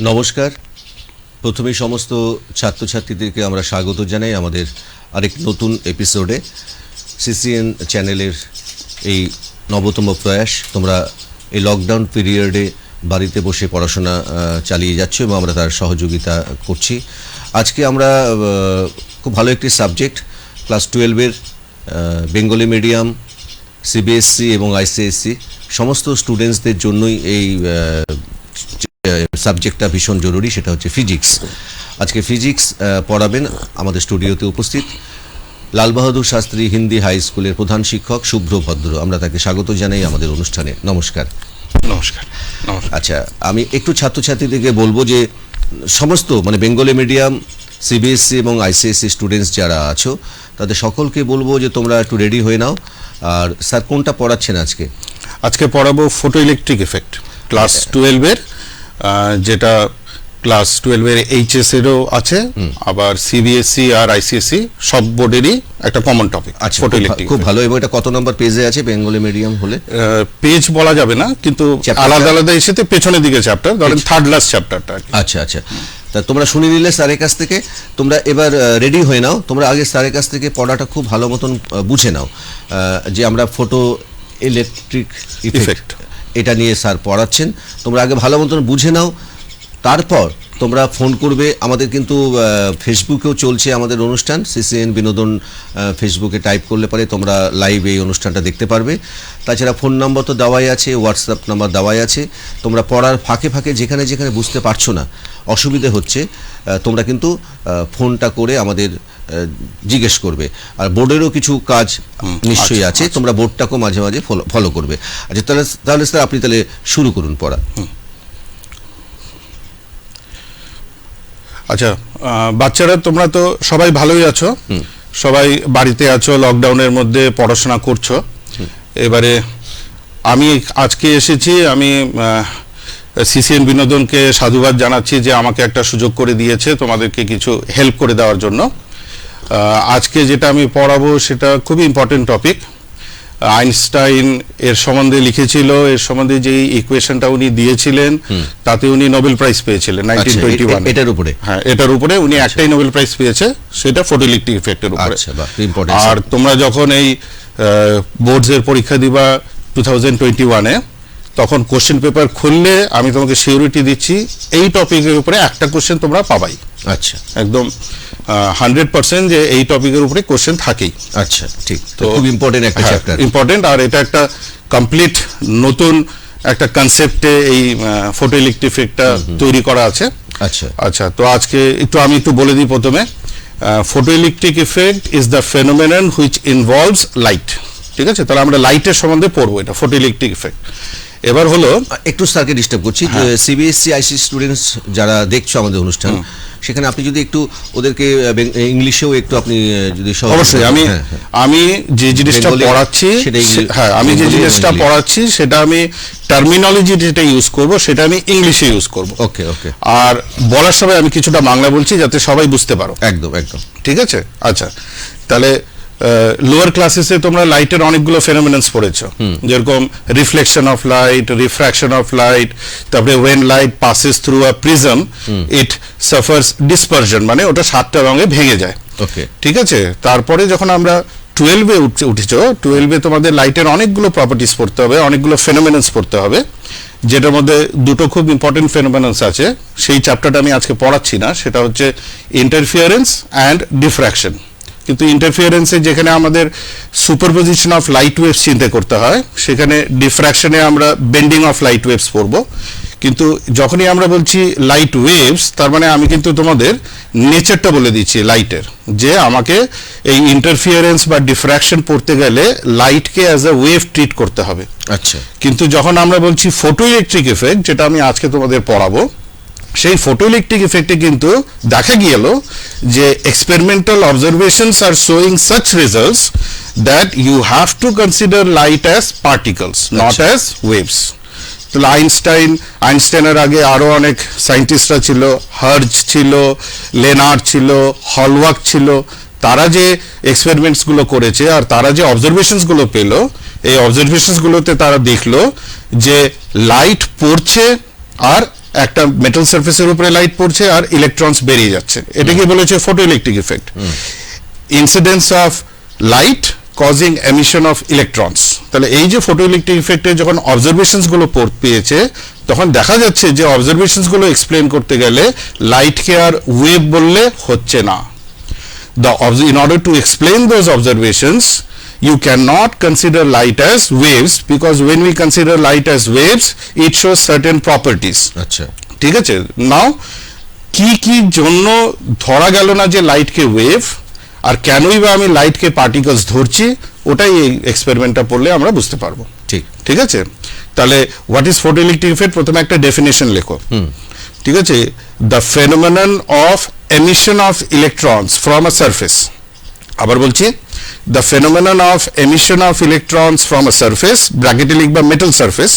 নমস্কার। প্রথমেই সমস্ত ছাত্রছাত্রীদেরকে আমরা স্বাগত জানাই আমাদের আরেক নতুন এপিসোডে। সিসিএন চ্যানেলের এই নবতম প্রয়াস। তোমরা এই লকডাউন পিরিয়ডে বাড়িতে বসে পড়াশোনা চালিয়ে যাচ্ছ এবং আমরা তার সহযোগিতা করছি। আজকে আমরা খুব ভালো একটি সাবজেক্ট, ক্লাস 12-এর বেঙ্গলি মিডিয়াম, সিবিএসসি এবং আইসিএসসি সমস্ত স্টুডেন্টসদের জন্যই এই সাবজেক্টটা ভীষণ জরুরি, সেটা হচ্ছে ফিজিক্স। আজকে ফিজিক্স পড়াবেন আমাদের স্টুডিওতে উপস্থিত লাল বাহাদুর শাস্ত্রী হিন্দি হাই স্কুলের প্রধান শিক্ষক শুভ্র ভদ্র। আমরা তাকে স্বাগত জানাই আমাদের অনুষ্ঠানে। নমস্কার। নমস্কার। আচ্ছা, আমি একটু ছাত্রছাত্রীদেরকে বলবো যে সমস্ত বেঙ্গলি মিডিয়াম, সিবিএসসি এবং আইসিএসসি স্টুডেন্টস যারা আছো তাদের সকলকে বলবো যে তোমরা একটু রেডি হয়ে নাও। আর স্যার কোনটা পড়াচ্ছেন আজকে? আজকে পড়াবো ফটো ইলেকট্রিক এফেক্ট, ক্লাস 12-এর, যেটা ক্লাস 12-এর এইচএস এরও আছে, আবার সিবিএসসি আর আইসিএসসি সব বোর্ডেরই একটা কমন টপিক। ফটো ইলেকট্রিক খুব ভালো। এবং এটা কত নম্বর পেজে আছে বেঙ্গলি মিডিয়াম হলে? পেজ বলা যাবে না, কিন্তু আলাদা আলাদা এসেতে পেছনের দিকে চ্যাপ্টার, ধরেন থার্ড লাস্ট চ্যাপ্টারটা। আচ্ছা আচ্ছা, তা তোমরা শুনে নিলে স্যারের কাছ থেকে। তোমরা এবার রেডি হয়ে নাও। তোমরা আগে স্যারের কাছ থেকে পড়াটা খুব ভালো মতন বুঝে নাও যে আমরা ফটো ইলেকট্রিক ইফেক্ট এটা নিয়ে স্যার পড়াচ্ছেন। তোমরা আগে ভালো মতন বুঝে নাও, তারপর তোমরা ফোন করবে। আমাদের কিন্তু ফেসবুকেও চলছে আমাদের অনুষ্ঠান, সিসিএন বিনোদন। ফেসবুকে টাইপ করলে পরে তোমরা লাইভ এই অনুষ্ঠানটা দেখতে পারবে। তাছাড়া ফোন নাম্বার তো দেওয়াই আছে, হোয়াটসঅ্যাপ নাম্বার দেওয়াই আছে। তোমরা পড়ার ফাঁকে ফাঁকে যেখানে যেখানে বুঝতে পারছো না, অসুবিধে হচ্ছে, তোমরা কিন্তু ফোনটা করে আমাদের জিজ্ঞেস করবে। আর বোর্ডেরও কিছু কাজ নিশ্চয়ই আছে, তোমরা বোর্ডটাকেও মাঝে মাঝে ফলো করবে। আচ্ছা, তাহলে স্যার আপনি তাহলে শুরু করুন পড়া। আচ্ছা, বাচ্চারা তোমরা তো সবাই ভালোই আছো, সবাই বাড়িতে আছো, লকডাউনের মধ্যে পড়াশোনা করছো। এবারে আমি আজকে এসেছি, আমি সিসিএন বিনোদনকে সাধুবাদ জানাচ্ছি যে আমাকে একটা সুযোগ করে দিয়েছে তোমাদেরকে কিছু হেল্প করে দেওয়ার জন্য। আজকে যেটা আমি পড়াবো সেটা খুবই ইম্পর্টেন্ট টপিক। আইনস্টাইন এর সম্বন্ধে লিখেছিল, এর সম্বন্ধে যে ইকুয়েশনটা উনি দিয়েছিলেন তাতে উনি নোবেল প্রাইজ পেয়েছিলেন 1921। এটার উপরে? হ্যাঁ, এটার উপরে উনি একটাই নোবেল প্রাইজ পেয়েছে, সেটা ফটো ইলেকট্রিক ইফেক্টের উপরে। আর তোমরা যখন এই বোর্ডস এর পরীক্ষা দিবা 2021-এ, তখন কোশ্চেন পেপার খুললে আমি তোমাকে সিউরিটি দিচ্ছি এই টপিকের উপরে একটা কোশ্চেন তোমরা পাবাই। আচ্ছা, একদম 100% যে এই টপিকের উপরে কোশ্চেন থাকেই। আচ্ছা, ঠিক। তো খুব ইম্পর্টেন্ট একটা চ্যাপ্টার, ইম্পর্টেন্ট। আর এটা একটা কমপ্লিট নতুন একটা কনসেপ্টে এই ফটো ইলেকট্রিক ইফেক্টটা তৈরি করা আছে। আচ্ছা আচ্ছা, তো আজকে আমি একটু বলে দিই প্রথমে। Photo electric effect is the phenomenon which involves light. ঠিক আছে, তাহলে আমরা লাইটের সম্বন্ধে পড়বো, এটা ফটো ইলেকট্রিক ইফেক্ট। এবার হলো, একটু স্যারকে ডিস্টার্ব করছি, সিবিএসসি আইসি স্টুডেন্টস যারা দেখছো আমাদের অনুষ্ঠান, সেখানে আপনি যদি একটু ওদেরকে ইংলিশেও একটু আপনি যদি। অবশ্যই আমি যে জিনিসটা পড়াচ্ছি, হ্যাঁ, আমি যে জিনিসটা পড়াচ্ছি সেটা আমি টার্মিনোলজি যেটা ইউজ করব সেটা আমি ইংলিশে ইউজ করব। ওকে ওকে। আর বলার সময় আমি কিছুটা বাংলা বলছি যাতে সবাই বুঝতে পারো। একদম একদম, ঠিক আছে। আচ্ছা, তাহলে লোয়ার ক্লাসেসে তোমরা লাইটের অনেকগুলো ফেনোমেননস পড়েছো, যেরকম reflection of light, refraction of light, তারপরে when light passes through a prism it suffers dispersion, মানে ওটা 7টা রঙে ভেঙে যায়। ওকে, ঠিক আছে। তারপরে যখন আমরা 12-এ উঠেছো, 12-এ তোমাদের লাইটের অনেকগুলো প্রপার্টিস পড়তে হবে, অনেকগুলো ফেনোমেননস পড়তে হবে, যেটার মধ্যে দুটো খুব ইম্পর্টেন্ট ফেনোমেননস আছে। সেই চ্যাপ্টারটা আমি আজকে পড়াচ্ছি না, সেটা হচ্ছে ইন্টারফিয়ারেন্স অ্যান্ড ডিফ্র্যাকশন। কিন্তু ইন্টারফিয়ারেন্সে যেখানে আমাদের সুপারপোজিশন অফ লাইট ওয়েভস চিন্তা করতে হয়, সেখানে ডিফ্র্যাকশনে আমরা বেন্ডিং অফ লাইট ওয়েভস পড়বো। কিন্তু যখনই আমরা বলছি লাইট ওয়েভস, তার মানে আমি কিন্তু তোমাদের নেচারটা বলে দিচ্ছি লাইটের, যে আমাকে এই ইন্টারফিয়ারেন্স বা ডিফ্র্যাকশন পড়তে গেলে লাইটকে অ্যাজ আ ওয়েভ ট্রিট করতে হবে। আচ্ছা, কিন্তু যখন আমরা বলছি ফটো ইলেকট্রিক ইফেক্ট, যেটা আমি আজকে তোমাদের পড়াবো, সেই ফটো ইলেকট্রিক ইফেক্টে কিন্তু দেখা গেল যে experimental observations are showing such results that you have to consider light as particles, not as waves. তাহলে আইনস্টাইনের আগে আরো অনেক সায়েন্টিস্টরা ছিল, হার্জ ছিল, লেনার্ড ছিল, হলওয়াক ছিল। তারা যে এক্সপেরিমেন্টসগুলো করেছে আর তারা যে অবজারভেশনসগুলো পেল, এই অবজারভেশনসগুলোতে তারা দেখলো যে লাইট পড়ছে আর একটা মেটাল সারফেসের উপরে লাইট পড়ছে আর ইলেকট্রনস বেরিয়ে যাচ্ছে, এটাকে বলেছে photoelectric effect. Incidence of light causing emission of electrons. তাহলে এই যে ফটোইলেকট্রিক ইফেক্টের যখন অবজারভেশনস গুলো পেয়েছে, তখন দেখা যাচ্ছে যে অবজারভেশনস গুলো এক্সপ্লেন করতে গেলে লাইটকে আর ওয়েভ বললে হচ্ছে না। In order to explain those observations, you cannot consider light as waves, because when we consider light as waves, it shows certain properties. আচ্ছা, ঠিক আছে। নাও কি কি জন্য ধরা গেল না যে লাইটকে ওয়েভ, আর কেনই বা আমি লাইটকে পার্টিকলস ধরছি, ওটাই এই এক্সপেরিমেন্টটা পড়লে আমরা বুঝতে পারবো। ঠিক ঠিক আছে। তাহলে হোয়াট ইজ ফটোইলেকট্রিক ইফেক্ট, প্রথমে একটা ডেফিনেশন লেখো। ঠিক আছে। The phenomenon of emission of electrons from a surface. আবার বলছি, the phenomenon of emission of electrons from a surface, ব্র্যাকেটে লিখবা metal surface,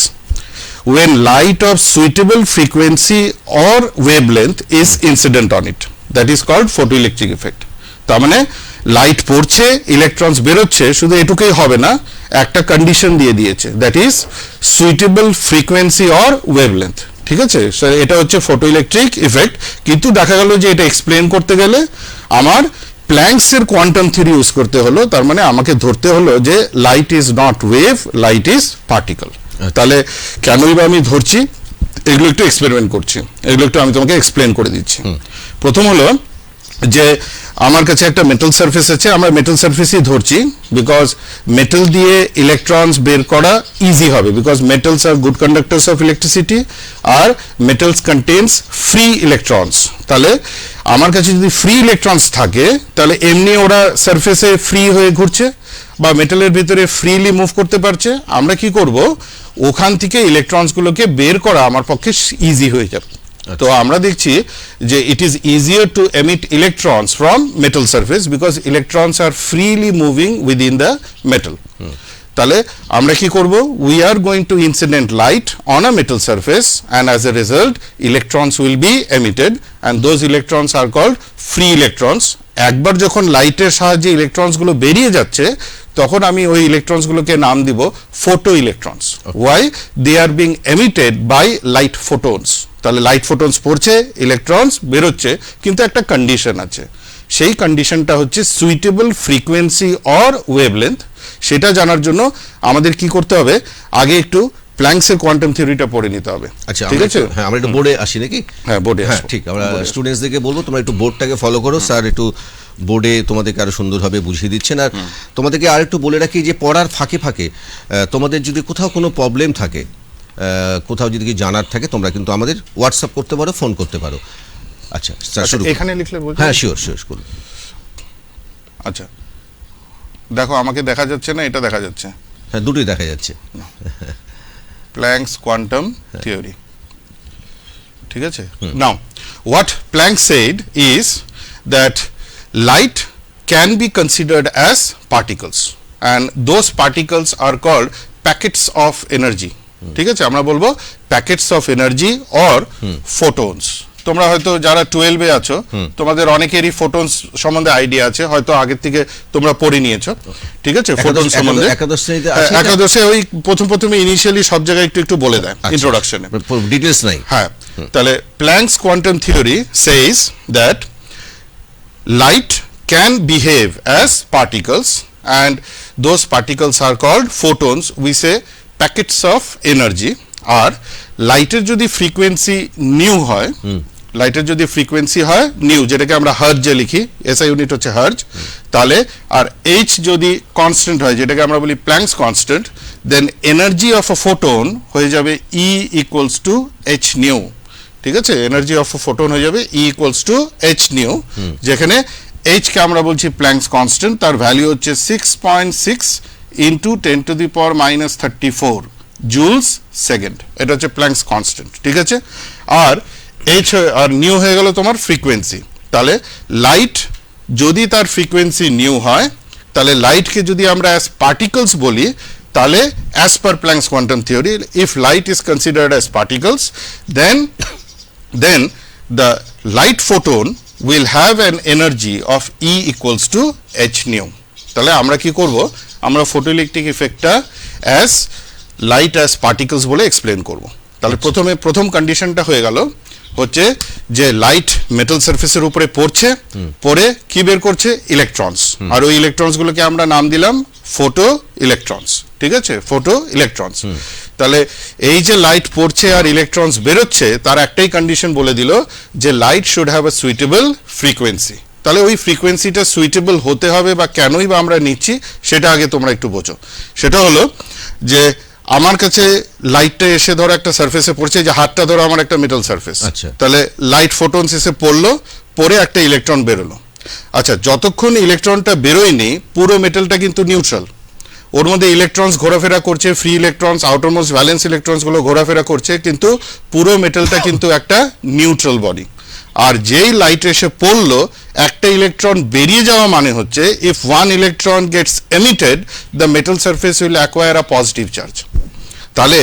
when light of suitable frequency or wavelength is incident on it, that is called photoelectric effect. তার মানে light পড়ছে, ইলেকট্রনস বেরোচ্ছে, শুধু এটুকুই হবে না, একটা কন্ডিশন দিয়ে দিয়েছে, that is suitable frequency or wavelength. ঠিক আছে। এটা হচ্ছে ফটোইলেকট্রিক ইফেক্ট। কিন্তু দেখা গেল যে এটা এক্সপ্লেন করতে গেলে আমার প্ল্যাঙ্কসের কোয়ান্টাম থিওরি ইউজ করতে হলো। তার মানে আমাকে ধরতে হলো যে light is not wave, light is particle. তাহলে কেনই বা আমি ধরছি, এগুলো একটু এক্সপেরিমেন্ট করছি, এগুলো একটু আমি তোমাকে এক্সপ্লেন করে দিচ্ছি। প্রথম হলো যে আমার কাছে একটা মেটাল সারফেস আছে, আমরা মেটাল সারফেসই ধরছি, বিকজ মেটাল দিয়ে ইলেকট্রনস বের করা ইজি হবে, because metals are good conductors of electricity, আর মেটালস কন্টেন্স ফ্রি ইলেকট্রনস। তাহলে আমার কাছে যদি ফ্রি ইলেকট্রনস থাকে, তাহলে এমনি ওরা সারফেসে ফ্রি হয়ে ঘুরছে বা মেটালের ভিতরে ফ্রিলি মুভ করতে পারছে। আমরা কি করব, ওখান থেকে ইলেকট্রনসগুলোকে বের করা আমার পক্ষে ইজি হয়ে যাবে। তো আমরা দেখছি যে it is easier to emit electrons from metal surface, because electrons are freely moving within the metal. তাহলে আমরা কি করব, we are going to incident light on a metal surface, and as a result electrons will be emitted, and those electrons are called free electrons. একবার যখন লাইটের সাহায্যে ইলেকট্রনসগুলো বেরিয়ে যাচ্ছে, তখন আমি ওই ইলেকট্রনসগুলোকে নাম দিব photo electrons. Why? They are being emitted by light photons. তাহলে লাইট ফোটনস পড়ছে, ইলেকট্রনস বেরোচ্ছে, কিন্তু একটা কন্ডিশন আছে। সেই কন্ডিশনটা হচ্ছে সুইটেবল ফ্রিকোয়েন্সি অর ওয়েভলেন্থ। সেটা জানার জন্য আমাদের কি করতে হবে, আগে একটু প্ল্যাঙ্কসের কোয়ান্টাম থিওরিটা পড়ে নিতে হবে। আচ্ছা, ঠিক আছে। হ্যাঁ, আমরা একটু বোর্ডে আসি নাকি? হ্যাঁ, বোর্ডে। হ্যাঁ, ঠিক। আমরা স্টুডেন্টসদেরকে বলবো তোমরা একটু বোর্ডটাকে ফলো করো, স্যার একটু বোর্ডে তোমাদেরকে আরো সুন্দরভাবে বুঝিয়ে দিচ্ছেন। আর তোমাদেরকে আরেকটু বলে রাখি যে পড়ার ফাঁকে ফাঁকে তোমাদের যদি কোথাও কোনো প্রবলেম থাকে, কোথাও যদি কি জানার থাকে, তোমরা কিন্তু আমাদের হোয়াটসঅ্যাপ করতে পারো, ফোন করতে পারো। আচ্ছা স্যার, শুরু এখানে লিখলে বলছি। হ্যাঁ, শিওর করুন। আচ্ছা, দেখো আমাকে দেখা যাচ্ছে না, এটা দেখা যাচ্ছে। হ্যাঁ, দুটোই দেখা যাচ্ছে। Planck's quantum theory. ঠিক আছে। Now, what Planck said is that light can be considered as particles, and those particles are called packets of energy. ঠিক আছে, আমরা বলবো packets of energy or photons. তোমরা হয়তো যারা 12 এ আছো, তোমাদের অনেকেরই ফোটনস সম্বন্ধে আইডিয়া আছে, হয়তো আগের থেকে তোমরা পড়ে নিয়েছো। ঠিক আছে, ফোটন সম্বন্ধে একাদশে ওই প্রথমে ইনিশিয়ালি সব জায়গায় একটু বলে দেয় ইন্ট্রোডাকশনে, ডিটেইলস নাই। হ্যাঁ। তাহলে Planck's quantum theory says that light can behave as particles, and those particles are called photons, we say packets of energy. আর লাইটের যদি ফ্রিকোয়েন্সি নিউ হয়, লাইটের যদি ফ্রিকোয়েন্সি হয় নিউ, যেটাকে আমরা হার্জে লিখি, এসআই ইউনিট হচ্ছে হার্জ, তাহলে আর এইচ যদি কনস্ট্যান্ট হয়, যেটাকে আমরা বলি Planck's constant, then energy of a photon হয়ে যাবে E equals to h nu. ঠিক আছে, এনার্জি অফ আ ফোটন হয়ে যাবে E equals to h nu, যেখানে এইচ কে আমরা বলছি প্ল্যাঙ্কস কনস্ট্যান্ট, তার ভ্যালু হচ্ছে 6.6 ইন্টু 10⁻34 জুলস সেকেন্ড। এটা হচ্ছে প্ল্যাঙ্কস কনস্ট্যান্ট। ঠিক আছে। আর এইচ আর নিউ হয়ে গেল তোমার ফ্রিকোয়েন্সি। তাহলে লাইট যদি তার ফ্রিকোয়েন্সি নিউ হয়, তাহলে লাইটকে যদি আমরা অ্যাজ পার্টিকলস বলি, তাহলে as per Planck's quantum theory, if light is considered as particles, then the light photon will have an energy of E equals to h nu. তাহলে আমরা কি করব, আমরা ফটোইলেকট্রিক ইফেক্টটা অ্যাজ লাইট অ্যাজ পার্টিকলস বলে explain করব। তাহলে প্রথম কন্ডিশনটা হয়ে গেল হচ্ছে যে লাইট মেটাল সারফেসের উপরে পড়ছে, পড়ে কি বের করছে? ইলেকট্রনস। আর ওই ইলেকট্রনস গুলোকে আমরা নাম দিলাম ফোটো ইলেকট্রনস। ঠিক আছে, ফোটো ইলেকট্রনস। তাহলে এই যে লাইট পড়ছে আর ইলেকট্রনস বেরোচ্ছে, তার একটাই কন্ডিশন বলে দিল যে light should have a suitable frequency. তাহলে ওই ফ্রিকোয়েন্সিটা সুইটেবল হতে হবে বা কেনই বা আমরা নিচ্ছি সেটা আগে তোমরা একটু বোঝো। সেটা হলো যে আমার কাছে লাইটটা এসে ধরো একটা সারফেসে পড়ছে, যে হাতটা ধরো আমার একটা মেটাল সারফেস, তাহলে লাইট ফোটনস এসে পড়লো, পরে একটা ইলেকট্রন বেরোলো। আচ্ছা, যতক্ষণ ইলেকট্রনটা বেরোয়নি পুরো মেটালটা কিন্তু নিউট্রাল, ওর মধ্যে ইলেকট্রনস ঘোরাফেরা করছে, free electrons, outermost valence electrons গুলো ঘোরাফেরা করছে, কিন্তু পুরো মেটালটা কিন্তু একটা নিউট্রাল বডি। আর যেই লাইট এসে পড়লো, একটা ইলেকট্রন বেরিয়ে যাওয়া মানে হচ্ছে if one electron gets emitted the metal surface will acquire a positive charge. তাহলে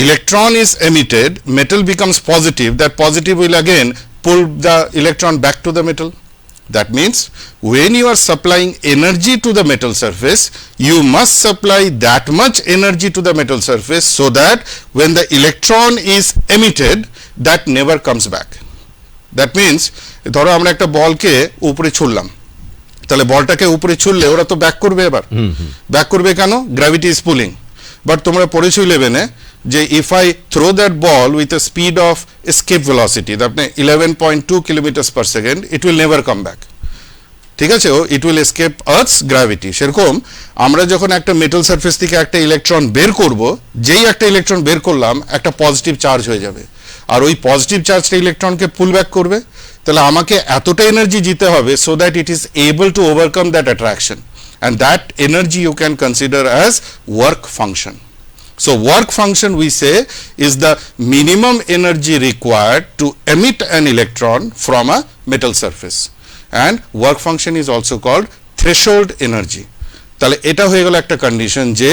electron is emitted, metal becomes positive, that positive will again pull the electron back to the metal. That means when you are supplying energy to the metal surface, you must supply that much energy to the metal surface so that when the electron is emitted, that never comes back. That means ধরো আমরা একটা বলকে উপরে ছুড়লাম, তাহলে বলটাকে উপরে ছুড়লে ওরা তো ব্যাক করবে, এবার ব্যাক করবে কেন? Gravity is pulling. বাট তোমরা পড়েছো 11-এ যে if I throw that ball with a speed of escape velocity, আপনি 11.2 kilometre per second, it will never come back. ঠিক আছে, it will escape Earth's gravity. সেরকম আমরা যখন একটা মেটাল সারফেস থেকে একটা ইলেকট্রন বের করব, যেই একটা ইলেকট্রন বের করলাম একটা পজিটিভ চার্জ হয়ে যাবে, আর ওই পজিটিভ চার্জটা ইলেকট্রনকে পুল ব্যাক করবে। তাহলে আমাকে এতটা এনার্জি দিতে হবে so that it is able to overcome that attraction, and that energy you can consider as work function. So work function we say is the minimum energy required to emit an electron from a metal surface, and work function is also called threshold energy. তাহলে এটা হয়ে গেল একটা condition যে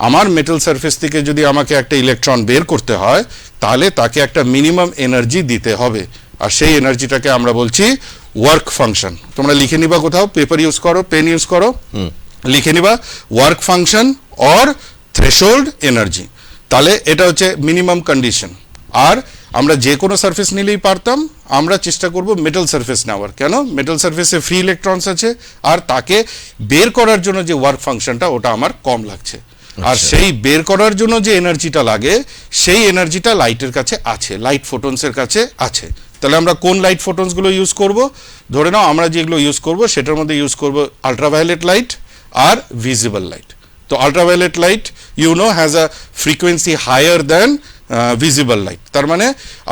আমার metal surface থেকে যদি আমাকে একটা ইলেকট্রন বের করতে হয় তাহলে তাকে একটা মিনিমাম এনার্জি দিতে হবে, আর সেই এনার্জিটাকে আমরা বলছি ওয়ার্ক ফাংশন। তোমরা লিখে নিবা, কোথাও পেপার ইউজ করো, পেন ইউজ করো, লিখে নিবা work function or threshold energy. তাহলে এটা হচ্ছে মিনিমাম কন্ডিশন। আর আমরা যে কোনো সারফেস নিলেই পারতাম, আমরা চেষ্টা করব মেটাল সারফেস নেওয়ার। কেন? মেটাল সারফেসে ফ্রি ইলেকট্রনস আছে, আর তাকে বের করার জন্য যে ওয়ার্ক ফাংশনটা ওটা আমার কম লাগছে। আর সেই বের করার জন্য যে এনার্জিটা লাগে সেই এনার্জিটা লাইটের কাছে আছে, লাইট ফোটনসের কাছে আছে। তাহলে আমরা কোন লাইট ফোটনস গুলো ইউজ করব? ধরে নাও আমরা যেগুলো ইউজ করব সেটার মধ্যে ইউজ করব আল্ট্রাভায়োলেট লাইট আর ভিজিবল লাইট। তো ultraviolet light you know has a frequency higher than visible light. তার মানে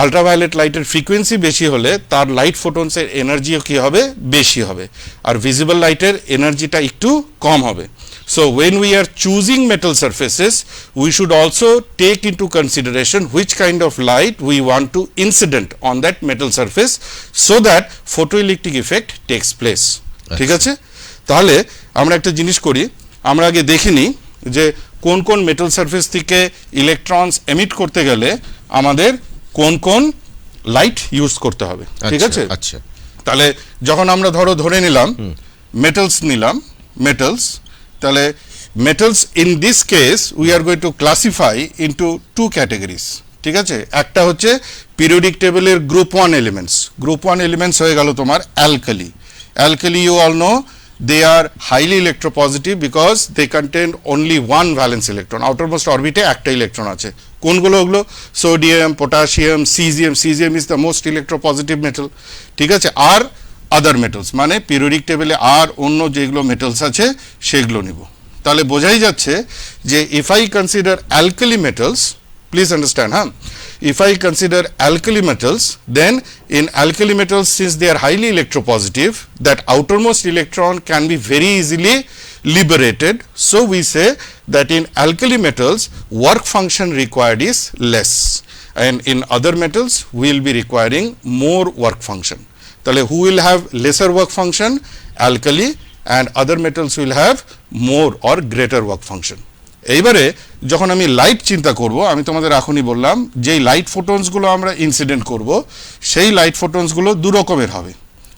আল্ট্রাভায়োলেট লাইটের ফ্রিকোয়েন্সি বেশি হলে তার লাইট ফোটনসের এনার্জিও কি হবে? বেশি হবে। আর ভিজিবল লাইটের এনার্জিটা একটু কম হবে। So when we are choosing metal surfaces, we should also take into consideration which kind of light we want to incident on that metal surface so that photoelectric effect takes place. ঠিক আছে? তাহলে আমরা একটা জিনিস করি, আমরা আগে দেখে নিই যে কোন কোন মেটাল সারফেস থেকে ইলেকট্রনস এমিট করতে গেলে আমাদের কোন কোন লাইট ইউজ করতে হবে। ঠিক আছে? আচ্ছা, তাহলে যখন আমরা ধরে নিলাম মেটালস নিলাম, মেটালস, তাহলে metals in this case we are going to classify into two categories. ঠিক আছে, একটা হচ্ছে পিরিয়ডিক টেবিলের গ্রুপ 1 এলিমেন্টস। গ্রুপ 1 এলিমেন্টস হয়ে গেল তোমার alkali. Alkali you all know they are highly electropositive because they contain only one valence electron, outermost orbit একটা electron আছে। কোনগুলো? ওগুলো sodium, potassium, CGM. CGM is the most electropositive metal. ঠিক আছে, আর আদার metals মানে পিরিয়ডিক টেবিলে আর অন্য যেগুলো মেটালস আছে সেগুলো নিব। তাহলে বোঝাই যাচ্ছে যে if I consider alkali metals, please understand, if I consider alkali metals, then in alkali metals, since they are highly electropositive, that outermost electron can be very easily liberated. So we say that in alkali metals work function required is less, and in other metals we will be requiring more work function. তাহলে who will have lesser work function? Alkali, and other metals will have more or greater work function. এইবারে যখন আমি light চিন্তা করব, আমি তোমাদের এখনই বললাম যেই লাইট ফোটনসগুলো আমরা ইনসিডেন্ট করব সেই লাইট ফোটনসগুলো দু রকমের হবে।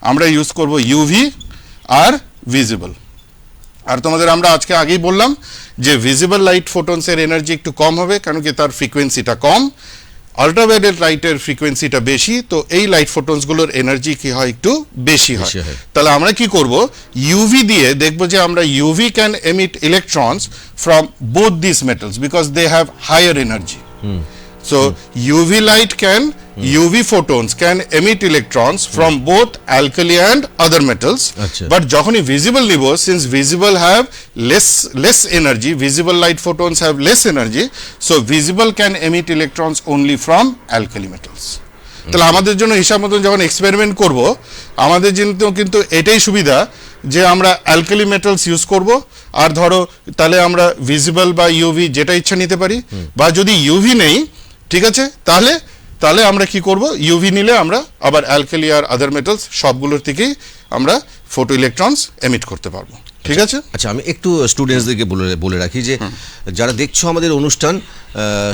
আমরা ইউজ করব ইউভি আর ভিজিবল। আর তোমাদের আমরা আজকে আগেই বললাম যে ভিজিবল লাইট ফোটনসের এনার্জি একটু কম হবে, কারণ কি তার ফ্রিকোয়েন্সিটা কম। আল্ট্রাভায়োলেট লাইটের ফ্রিকোয়েন্সিটা বেশি, তো এই লাইট ফোটনসগুলোর এনার্জি কি হয় একটু বেশি হয়। বেশি হয়। তাহলে আমরা কি করব, ইউভি দিয়ে দেখব যে আমরা UV can emit electrons from both this metals because they have higher energy. So UV light can UV photons can emit electrons from both alkali and other metals. আচ্ছা। But যখনই visible নিব, since visible have less energy, visible light photons have less energy, so visible can emit electrons only from alkali metals. তাহলে আমাদের জন্য হিসাব মতন যখন experiment করব, আমাদের জন্য কিন্তু এটাই সুবিধা যে আমরা অ্যালকালি মেটালস ইউজ করব, আর ধরো তাহলে আমরা ভিজিবল বা ইউভি যেটা ইচ্ছা নিতে পারি, বা যদি ইউভি নেই, ঠিক আছে, তাহলে আমরা কি করব, ইউভি নিলে আমরা আবার অ্যালকালি আর আদার মেটালস সবগুলোর থেকেই আমরা ফটো ইলেকট্রনস এমিট করতে পারবো। ঠিক আছে। আচ্ছা, আমি একটু স্টুডেন্টসদেরকে বলে রাখি যে যারা দেখছো আমাদের অনুষ্ঠান,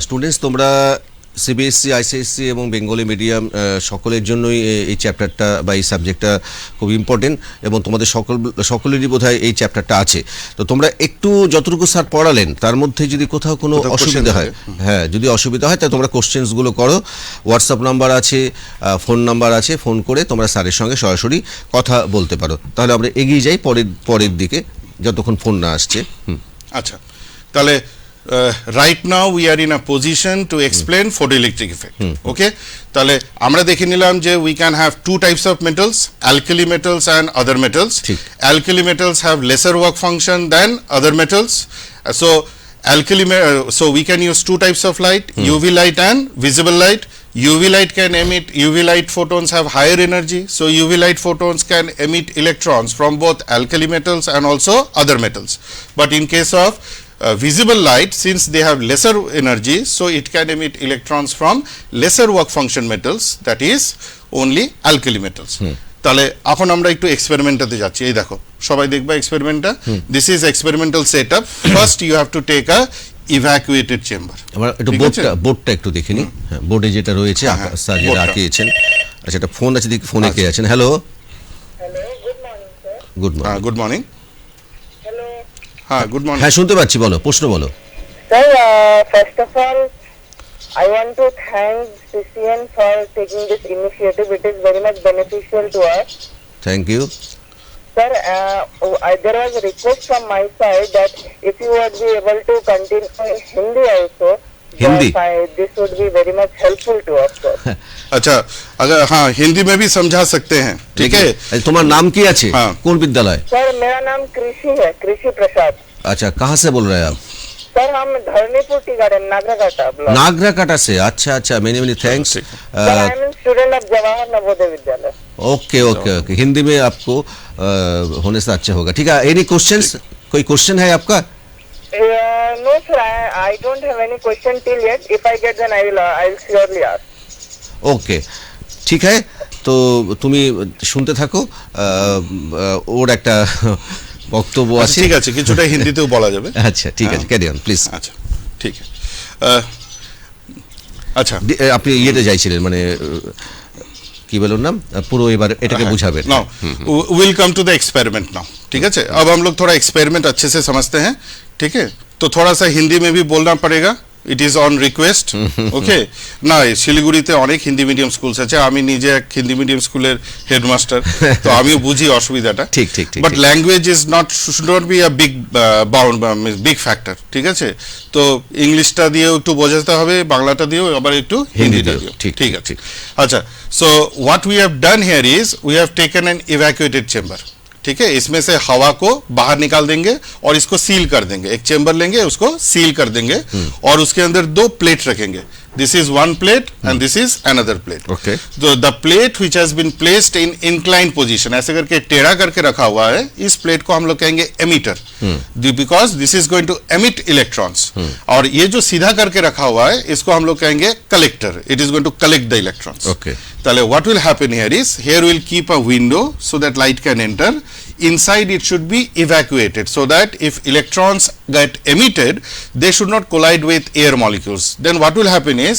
স্টুডেন্টস তোমরা সিবিএসসি, আইসিএসসি এবং বেঙ্গলি মিডিয়াম সকলের জন্যই এই চ্যাপ্টারটা বা এই সাবজেক্টটা খুব ইম্পর্টেন্ট, এবং তোমাদের সকলেরই বোধহয় এই চ্যাপ্টারটা আছে। তো তোমরা একটু যতটুকু স্যার পড়ালেন তার মধ্যে যদি কোথাও কোনো অসুবিধা হয়, হ্যাঁ যদি অসুবিধা হয় তাহলে তোমরা কোশ্চেন্সগুলো করো, হোয়াটসঅ্যাপ নাম্বার আছে, ফোন নাম্বার আছে, ফোন করে তোমরা স্যারের সঙ্গে সরাসরি কথা বলতে পারো। তাহলে আমরা এগিয়ে যাই পরের দিকে যতক্ষণ ফোন না আসছে। আচ্ছা, তাহলে right now we are in a position to explain photoelectric effect. Okay, তাহলে আমরা দেখে নিলাম যে we can have two types of metals, alkali metals and other metals. Alkali metals have lesser work function than other metals. So so we can use two types of light, UV light and visible light. UV light can emit, UV light photons have higher energy, so UV light photons can emit electrons from both alkali metals and also other metals. But in case of visible light, since they have lesser energy, so it can emit electrons from lesser work function metals, that is only alkali metals. তাহলে এখন আমরা একটু এক্সপেরিমেন্টটাতে যাচ্ছি। এই দেখো, সবাই দেখবা এক্সপেরিমেন্টটা। This is experimental setup. First you have to take a evacuated chamber. আমরা একটু বোর্ডটা একটু দেখে নিই। হ্যাঁ, বোর্ডে যেটা রয়েছে স্যার যেটা আঁকিয়েছেন। আচ্ছা, একটা ফোন আছে, দেখি ফোনে কে আছেন। Hello, good morning sir. Good morning. Good morning. Hello. হ্যাঁ, গুড মর্নিং। হ্যাঁ, শুনতে পাচ্ছি, বলো, প্রশ্ন বলো। Sir, first of all I want to thank CCN for taking this initiative. It is very much beneficial to us. Thank you. Sir, there was a request from my side that if you would be able to continue in Hindi also, Hindi? this would be very much helpful to us, sir. अच्छा, अगर हाँ हिंदी में भी समझा सकते हैं, ठीक है। তোমার নাম কি আছে? হ্যাঁ। কোন বিদ্যালয়? सर, मेरा नाम कृषि है, कृषि प्रसाद। अच्छा, कहाँ से बोल रहे हैं आप? सर, हम Dharanipur tea garden, Nagrakata block. Nagrakata से। अच्छा अच्छा, many thanks. Sir, I am student of Jawahar Navodaya Vidyalaya. Okay okay okay, Hindi में आपको होने से अच्छा होगा। ठीक है, एनी क्वेश्चंस? कोई क्वेश्चन है आपका? No sir, I don't have any question till yet. If I get then I'll surely ask. ওকে, ঠিক আছে। তো তুমি শুনতে থাকো, ওর একটা বক্তব্য আছে। ঠিক আছে, কিছুটা হিন্দিতেও বলা যাবে। আচ্ছা, ঠিক আছে, ক্যারি অন প্লিজ। আচ্ছা, ঠিক আছে। আচ্ছা, আপনি ইয়েতে যাইছিলেন, মানে কি বলুন নাম, পুরো এবার এটাকে বুঝাবেন। Now will come to the experiment now. ठीक है, अब हम लोग थोड़ा एक्सपेरिमेंट अच्छे से समझते हैं। ठीक है, तो थोड़ा सा हिंदी में भी बोलना पड़ेगा, ইট ইজ অন রিকোয়েস্ট। ওকে, না শিলিগুড়িতে অনেক হিন্দি মিডিয়াম স্কুলস আছে, আমি নিজে এক হিন্দি মিডিয়াম স্কুলের হেডমাস্টার, তো আমিও বুঝি অসুবিধাটা। ঠিক ঠিক ঠিক। But language is not should not be a big bound big factor. ঠিক আছে, তো ইংলিশটা দিয়েও একটু বোঝাতে হবে, বাংলাটা দিয়েও, আবার একটু হিন্দিটা দিয়েও। ঠিক আছে। আচ্ছা, so what we have done here is we have taken N evacuated chamber. ठीक है, इसमें से हवा को बाहर निकाल देंगे और इसको सील कर देंगे। एक चेंबर लेंगे, उसको सील कर देंगे और उसके अंदर 2 प्लेट रखेंगे। This is 1 plate and this is another plate. Okay, तो the plate which has been placed in incline position, ऐसे करके टेढ़ा करके रखा हुआ है, इस प्लेट को हम लोग कहेंगे emitter, because this is going to emit electrons. और ये जो सीधा करके रखा हुआ है, इसको हम लोग कहेंगे collector, it is going to collect the electrons. Okay, তাহলে what will happen here is, here we will keep a window so that light can enter. Inside it should be evacuated so that if electrons get emitted, they should not collide with air molecules. Then what will happen is,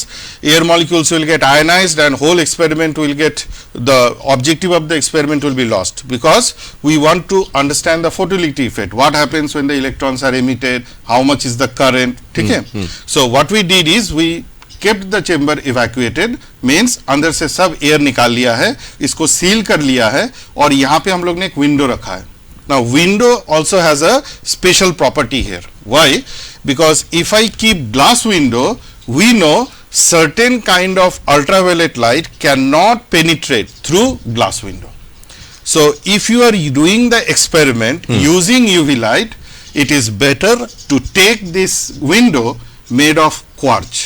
air molecules will get ionized and whole experiment will get, the objective of the experiment will be lost, because we want to understand the photoelectric effect. What happens when the electrons are emitted, how much is the current. ठीक है, so what we did is we kept the chamber evacuated means अंदर से सब air निकाल लिया है, इसको seal कर लिया है, और यहाँ पे हम लोग ने एक विंडो रखा है. Now window also has a special property here. Why? Because if I keep glass window, we know certain kind of ultraviolet light cannot penetrate through glass window. So if you are doing the experiment using UV light, it is better to take this window made of quartz,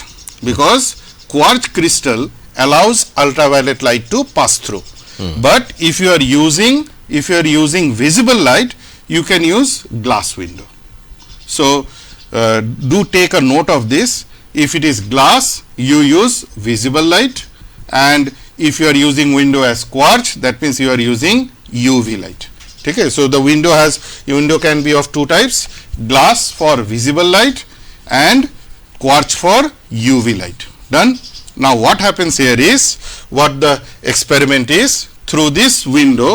because quartz crystal allows ultraviolet light to pass through. But if you are using visible light, you can use glass window. So do take a note of this. If it is glass, you use visible light, and if you are using window as quartz, that means you are using UV light. Okay, so the window can be of two types: glass for visible light and quartz for UV light. Done. Now what happens here is, what the experiment is, through this window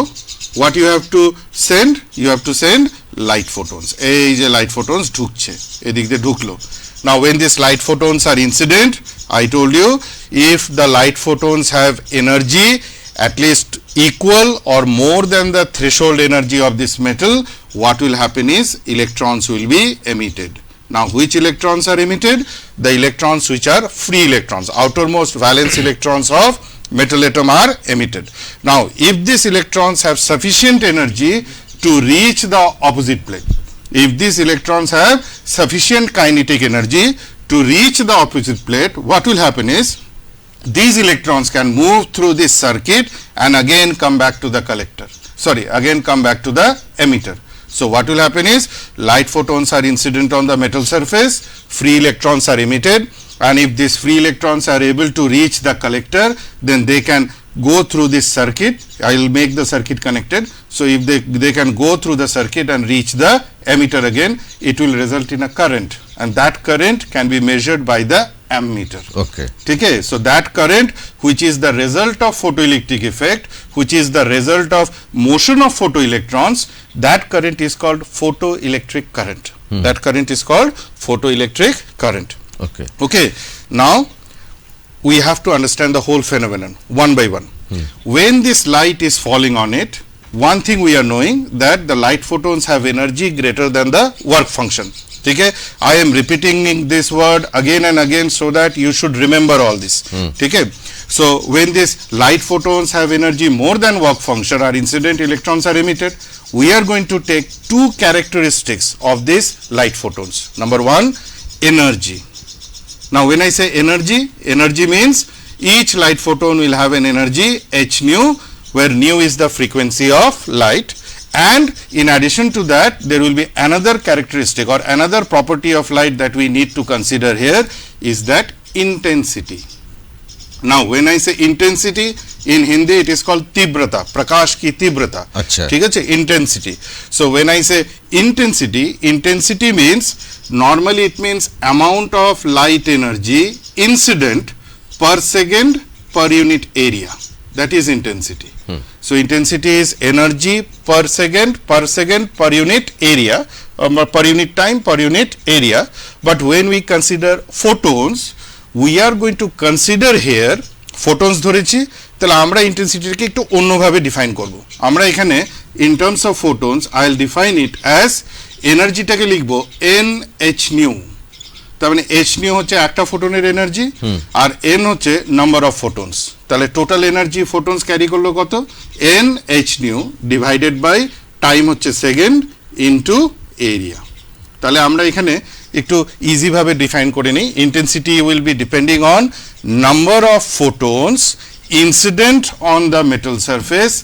what you have to send, you have to send light photons. এই যে light photons ঢুকছে, এদিক দিয়ে ঢুকলো. Now when these light photons are incident, I told you, if the light photons have energy at least equal or more than the threshold energy of this metal, what will happen is electrons will be emitted. Now which electrons are emitted? The electrons which are free electrons, outermost valence electrons of metal atom are emitted. Now if these electrons have sufficient energy to reach the opposite plane, if these electrons have sufficient kinetic energy to reach the opposite plate, what will happen is these electrons can move through this circuit and again come back to the collector, again come back to the emitter. So what will happen is, light photons are incident on the metal surface, free electrons are emitted, and if these free electrons are able to reach the collector, then they can go through this circuit. I will make the circuit connected. So if they can go through the circuit and reach the emitter again, it will result in a current, and that current can be measured by the ammeter. Okay. Okay, so that current, which is the result of photoelectric effect, which is the result of motion of photoelectrons, that current is called photoelectric current. That current is called photoelectric current. Okay. Okay, now we have to understand the whole phenomenon one by one. When this light is falling on it, one thing we are knowing, that the light photons have energy greater than the work function. Okay, I am repeating this word again and again so that you should remember all this. Okay, so when these light photons have energy more than work function, or incident electrons are emitted, we are going to take two characteristics of these light photons. Number one, energy. Now when I say energy, energy means each light photon will have an energy h nu, where nu is the frequency of light, and in addition to that there will be another characteristic or another property of light that we need to consider here, is that intensity. Now when I say intensity, in Hindi it is called tibrata, prakash ki tibrata. Acha. ठीक है, intensity. So when I say intensity, intensity means, normally it means amount of light energy incident per second per unit area. That is intensity. So intensity is energy per second per unit area, per unit time per unit area. But when we consider photons, we are going to consider here photons ধরেছি, তাহলে আমরা ইন্টেন্সিটিকে একটু অন্যভাবে define করব. আমরা এখানে in terms of photons I will define it as, এনার্জিটাকে লিখব NH nu. তার মানে h nu হচ্ছে একটা ফোটনের এনার্জি, আর n হচ্ছে নাম্বার অফ ফোটনস. তাহলে টোটাল এনার্জি ফোটনস ক্যারি করলো কত? NH nu divided by time হচ্ছে সেকেন্ড ইনটু এরিয়া. তাহলে আমরা এখানে একটু ইজি ভাবে ডিফাইন করে নিই. Intensity will be depending on number of photons incident on the metal surface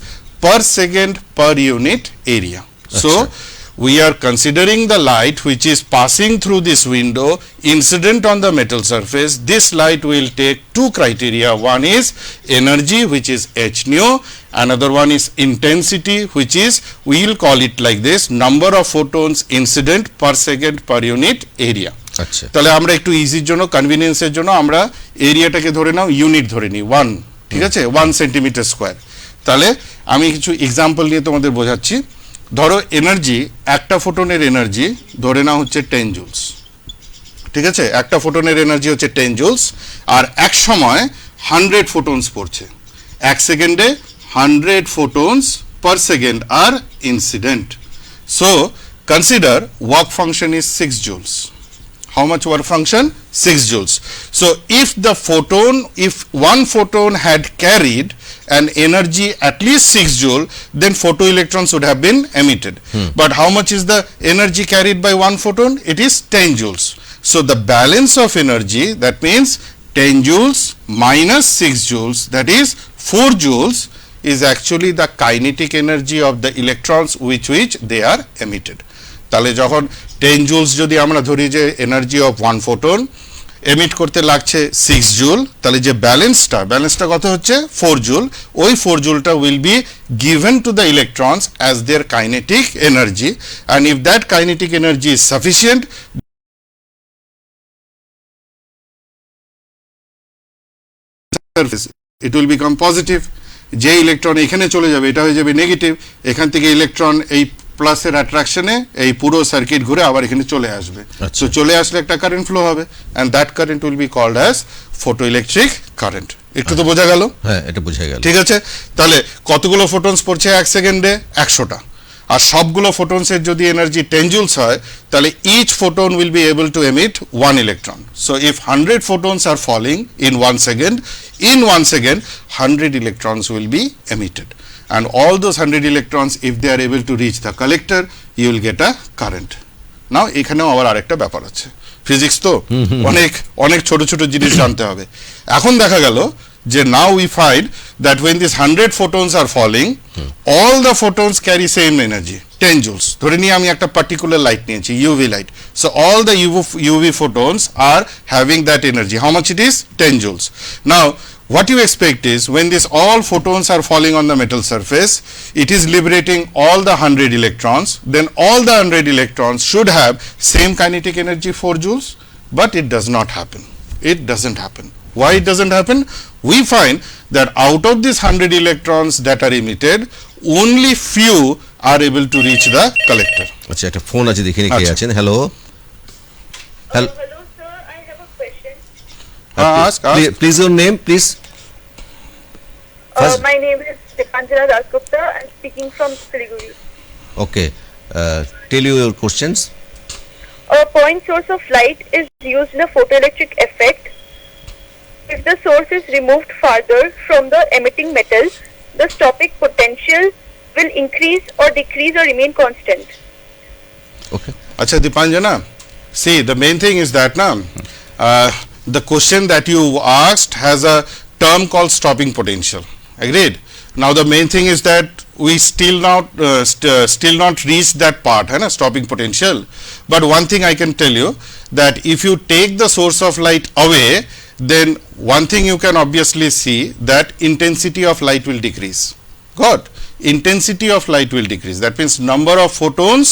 per second per unit area. So we are considering the light which is passing through this window incident on the metal surface. This light will take two criteria. One is energy, which is h nu. Another one is intensity, which is, we will call it like this, number of photons incident per second per unit area. আচ্ছা, তাহলে আমরা একটু ইজির জন্য, কনভিনিয়েন্সের জন্য আমরা এরিয়াটাকে ধরে নাও, unit ধরে নিই 1, ঠিক আছে, 1 সেন্টিমিটার স্কোয়ার। তাহলে আমি কিছু এক্সাম্পল নিয়ে তোমাদের বোঝাচ্ছি। ধরো এনার্জি, একটা ফোটনের এনার্জি ধরে নাও হচ্ছে 10 জুলস, ঠিক আছে, একটা ফোটনের এনার্জি হচ্ছে 10 জুলস, আর এক সময় 100 ফোটনস পড়ছে। এক সেকেন্ডে 100 photons per second are incident. So consider work function is 6 joules. How much work function? 6 joules. So if one photon had carried an energy at least 6 joule, then photoelectrons would have been emitted. But how much is the energy carried by one photon? It is 10 joules. So the balance of energy, that means 10 joules minus 6 joules, that is 4 joules, is actually the kinetic energy of the electrons which they are emitted. তাহলে যখন 10 joules যদি আমরা ধরি যে energy of one photon emit করতে লাগছে 6 joule, তাহলে যে ব্যালেন্সটা কত হচ্ছে 4 জুল। ওই 4 জুলটা will be given to the electrons as their kinetic energy, and if that kinetic energy is sufficient, it will become positive. যে ইলেকট্রন এখানে চলে যাবে এটা হয়ে যাবে নেগেটিভ, এখান থেকে ইলেকট্রন এই প্লাসের অ্যাট্রাকশনে এই পুরো সার্কিট ঘুরে আবার এখানে চলে আসবে। সো চলে আসলে একটা কারেন্ট ফ্লো হবে, and that current will be called as photoelectric current. একটু তো বোঝা গেল? হ্যাঁ, এটা বোঝা গেল। ঠিক আছে, তাহলে কতগুলো ফোটনস পড়ছে এক সেকেন্ডে? 100টা। আর সবগুলো ফোটনসের যদি এনার্জি 10 জুলস হয়, তাহলে each photon will be able to emit 1 electron. So if 100 photons are falling in 1 second, in 1 second 100 electrons will be emitted, and all those 100 electrons, if they are able to reach the collector, you will get a current. Now এখানেও আবার আরেকটা ব্যাপার আছে, physics তো অনেক অনেক ছোট ছোট জিনিস জানতে হবে। এখন দেখা গেল যে now we find that when these 100 photons are falling, all the photons carry same energy, 10 joules. ধরে নিয়ে আমি একটা পার্টিকুলার লাইট নিয়েছি, UV light. So all the UV photons are having that energy. How much it is? 10 joules. Now what you expect is when these all photons are falling on the metal surface, it is liberating all the 100 electrons. Then all the 100 electrons should have same kinetic energy 4 joules, but it does not happen. It doesn't happen. Why it doesn't happen? We find that out of these 100 electrons that are emitted, only few are able to reach the collector. আচ্ছা, একটা phone আছে, দেখে কে আছেন। Hello Hello, sir. I have a question. Ask. Please your name, please. First- My name is Dipanjana Dasgupta. I'm speaking from Siliguri. Okay, tell you your questions. A point source of light is used in a photoelectric effect. If the source is removed farther from the emitting metal, the stopping potential will increase or decrease or remain constant. Okay. Acha Dipanjana, see, the main thing is that the question that you asked has a term called stopping potential. Agreed? Now the main thing is that we still not reached that part, stopping potential. But one thing I can tell you, that if you take the source of light away, then one thing you can obviously see, that intensity of light will decrease. Got? Intensity of light will decrease. That means number of photons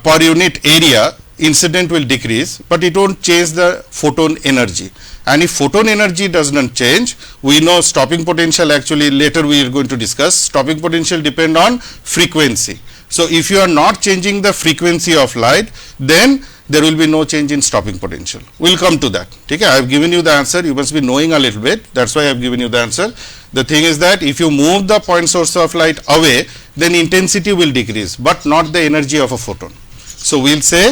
per unit area incident will decrease, but it won't change the photon energy. And if photon energy does not change, we know stopping potential, actually later we are going to discuss, stopping potential depend on frequency. So if you are not changing the frequency of light, then there will be no change in stopping potential. We'll come to that. Okay, I have given you the answer. You must be knowing a little bit. That's why I have given you the answer. The thing is that if you move the point source of light away, then intensity will decrease, but not the energy of a photon. So we'll say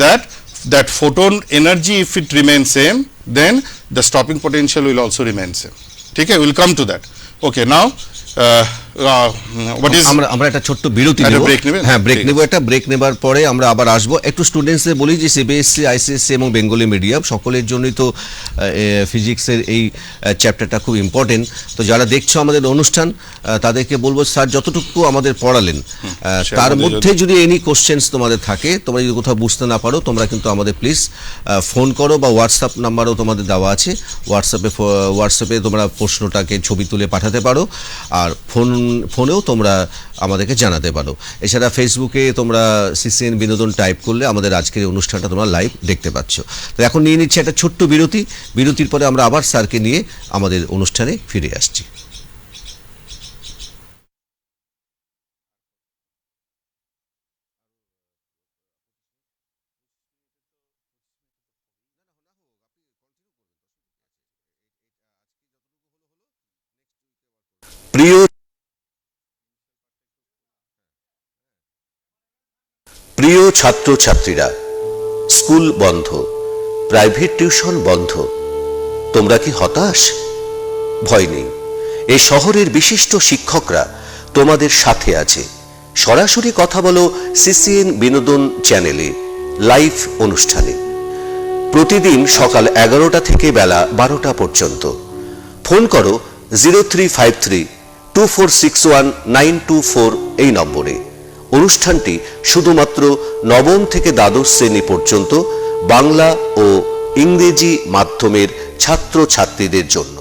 that photon energy, if it remains same, then the stopping potential will also remain same. Okay, we'll come to that. Okay, now what is আমরা একটা ছোট্ট বিরতি একটা নেব। break নেবেন? হ্যাঁ, break ঠিক নেব। একটা ব্রেক নেবার পরে আমরা আবার আসবো। একটু স্টুডেন্টসদের বলি যে সিবিএসসি, আইসিএসসি এবং বেঙ্গলি মিডিয়াম সকলের জন্যই তো ফিজিক্সের এই চ্যাপ্টারটা খুব ইম্পর্টেন্ট। তো যারা দেখছো আমাদের অনুষ্ঠান, তাদেরকে বলবো স্যার যতটুকু আমাদের পড়ালেন, তার মধ্যে যদি এনি কোশ্চেন্স তোমাদের থাকে, তোমরা যদি কোথাও বুঝতে না পারো, তোমরা কিন্তু আমাদের প্লিজ ফোন করো, বা হোয়াটসঅ্যাপ নাম্বারও তোমাদের দেওয়া আছে। হোয়াটসঅ্যাপে তোমরা প্রশ্নটাকে ছবি তুলে পাঠাতে পারো, আর ফোনেও তোমরা আমাদেরকে জানাতে পারো। এছাড়া ফেসবুকে তোমরা সিসিএন বিনোদন টাইপ করলে আমাদের আজকের অনুষ্ঠানটা তোমরা লাইভ দেখতে পাচ্ছ। তো এখন নিয়ে নিচ্ছে একটা ছোট্ট বিরতির পরে আমরা আবার স্যারকে নিয়ে আমাদের অনুষ্ঠানে ফিরে আসছি। প্রিয় ছাত্রছাত্রীরা, স্কুল বন্ধ, প্রাইভেট টিউশন বন্ধ। তোমরা কি হতাশ? ভয় নেই, এই শহরের বিশিষ্ট শিক্ষকরা তোমাদের সাথে আছে। সরাসরি কথা বলো সিসিএন বিনোদন চ্যানেলে লাইভ অনুষ্ঠানে, প্রতিদিন সকাল 11টা থেকে বেলা 12টা পর্যন্ত। ফোন করো 03532461 এই নম্বরে। অনুষ্ঠানটি শুধুমাত্র নবম থেকে দ্বাদশ শ্রেণী পর্যন্ত বাংলা ও ইংরেজি মাধ্যমের ছাত্রছাত্রীদের জন্য।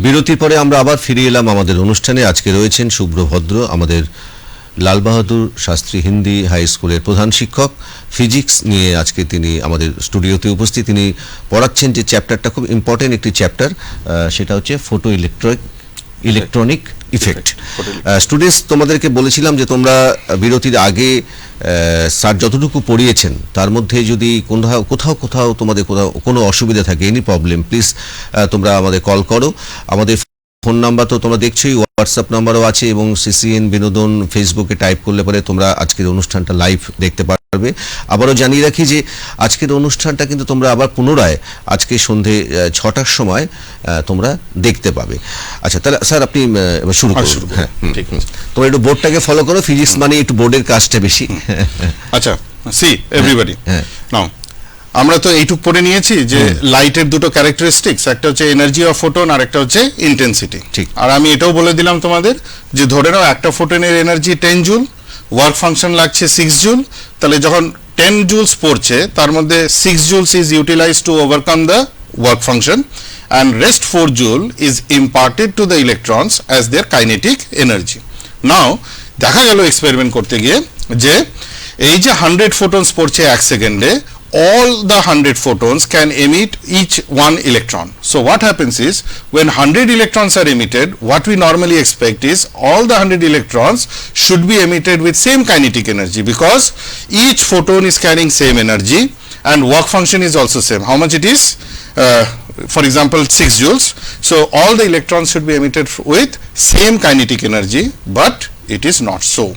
বিরতির পরে আমরা আবার ফিরে এলাম আমাদের অনুষ্ঠানে। আজকে রয়েছেন শুভ্র ভদ্র, আমাদের লাল বাহাদুর শাস্ত্রী হিন্দি হাই স্কুলের প্রধান শিক্ষক। ফিজিক্স নিয়ে আজকে তিনি আমাদের স্টুডিওতে উপস্থিত। তিনি পড়াচ্ছেন যে চ্যাপ্টারটা খুব ইম্পর্টেন্ট একটি চ্যাপ্টার, সেটা হচ্ছে ফটো ইলেকট্রনিক ইফেক্ট। স্টুডেন্টস, তোমাদেরকে বলেছিলাম যে তোমরা বিরতির আগে স্যার যতটুকু পড়িয়েছেন তার মধ্যে যদি কোথাও তোমাদের কোনো অসুবিধা থাকে, এনি প্রবলেম, প্লিজ তোমরা আমাদের কল করো। আমাদের ফোন নাম্বার তো তোমরা দেখছোই, হোয়াটসঅ্যাপ নাম্বারও আছে, এবং সিসিএন বিনোদন ফেসবুকে টাইপ করলে পরে তোমরা আজকের অনুষ্ঠানটা লাইভ দেখতে পারবে। আবারও জানিয়ে রাখি যে আজকের অনুষ্ঠানটা কিন্তু তোমরা আবার পুনরায় আজকে সন্ধে 6টার সময় তোমরা দেখতে পাবে। আচ্ছা, তাহলে স্যার আপনি এবার শুরু করুন। হ্যাঁ, ঠিক আছে। তোমরা একটু বোর্ডটাকে ফলো করো, ফিজিক্স মানে একটু বোর্ডের কাজটা বেশি। আচ্ছা, সি এভরিবডি, নাও আমরা তো এইটুক পড়ে নিয়েছি যে লাইটের দুটো ক্যারেক্টারিস্টিক্স, একটা হচ্ছে এনার্জি অফ ফোটন আর একটা হচ্ছে ইন্টেন্সিটি। ঠিক। আর আমি এটাও বলে দিলাম তোমাদের যে ধরে নাও একটা ফোটনের এনার্জি 10 জুল, ওয়ার্ক ফাংশন লাগছে 6 জুল, তাহলে যখন 10 জুলস পড়ছে তার মধ্যে 6 joules is utilised to overcome the work function, and rest 4 joule is imparted to the electrons as their kinetic energy. Now দেখা গেল এক্সপেরিমেন্ট করতে গিয়ে যে এই যে 100 ফোটনস পড়ছে এক সেকেন্ডে, all the 100 photons can emit each one electron. So what happens is when 100 electrons are emitted, what we normally expect is all the 100 electrons should be emitted with same kinetic energy, because each photon is carrying same energy and work function is also same. How much it is? For example, 6 joules. So all the electrons should be emitted with same kinetic energy, but it is not so.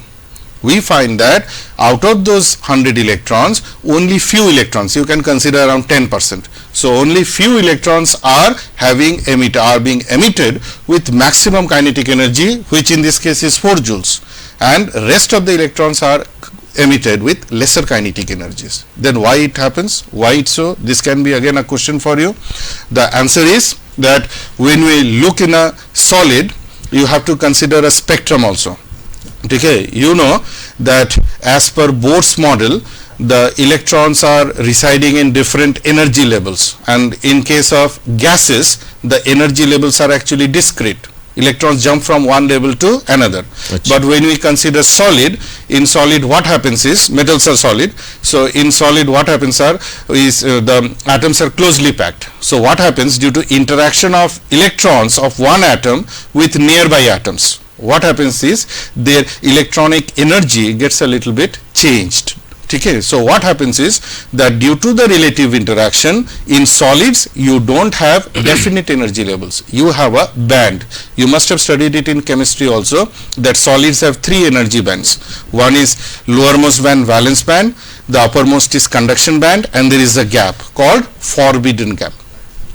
We find that out of those 100 electrons, only few electrons, you can consider around 10%. So only few electrons are being emitted with maximum kinetic energy, which in this case is 4 joules, and rest of the electrons are emitted with lesser kinetic energies. Then why it happens? Why it's so? This can be again a question for you. The answer is that when we look in a solid, you have to consider a spectrum also. Okay, you know that as per Bohr's model, the electrons are residing in different energy levels, and in case of gases, the energy levels are actually discrete. Electrons jump from one level to another. But when we consider solid, in solid what happens is, metals are solid, so in solid what happens is the atoms are closely packed. So what happens due to interaction of electrons of one atom with nearby atoms, what happens is their electronic energy gets a little bit changed. Okay, so what happens is that due to the relative interaction in solids, you don't have definite energy levels, you have a band. You must have studied it in chemistry also, that solids have three energy bands. One is lowermost band, valence band, the uppermost is conduction band, and there is a gap called forbidden gap.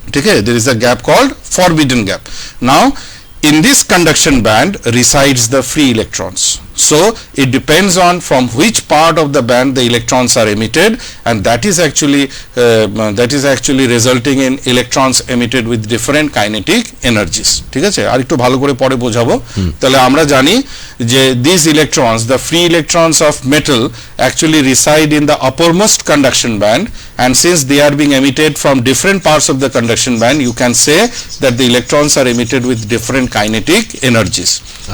Okay, there is a gap called forbidden gap. Now in this conduction band resides the free electrons. So it depends on from which part of the band the electrons are emitted, and that is actually resulting in electrons emitted with different kinetic energies. ঠিক আছে, আর একটু ভালো করে পরে বোঝাবো। তাহলে আমরা জানি যে these electrons, the free electrons of metal actually reside in the uppermost conduction band, and since they are being emitted from different parts of the conduction band, you can say that the electrons are emitted with different kinetic energies.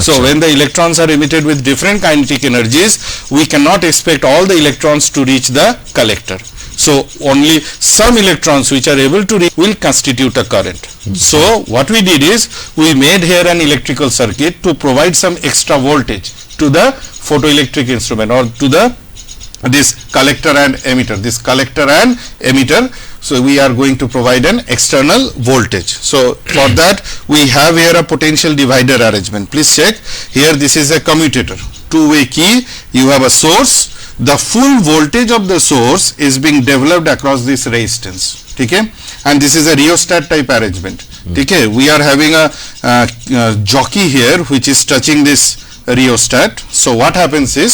So when the electrons are emitted with different kinetic energies, we cannot expect all the electrons to reach the collector. So only some electrons which are able to reach will constitute a current. So what we did is we made here an electrical circuit to provide some extra voltage to the photoelectric instrument, or to the this collector and emitter, so we are going to provide an external voltage. So for that we have here a potential divider arrangement. Please check here, this is a commutator, two-way key, you have a source, the full voltage of the source is being developed across this resistance. Okay, and this is a rheostat type arrangement. Okay, we are having a jockey here which is touching this rheostat. So what happens is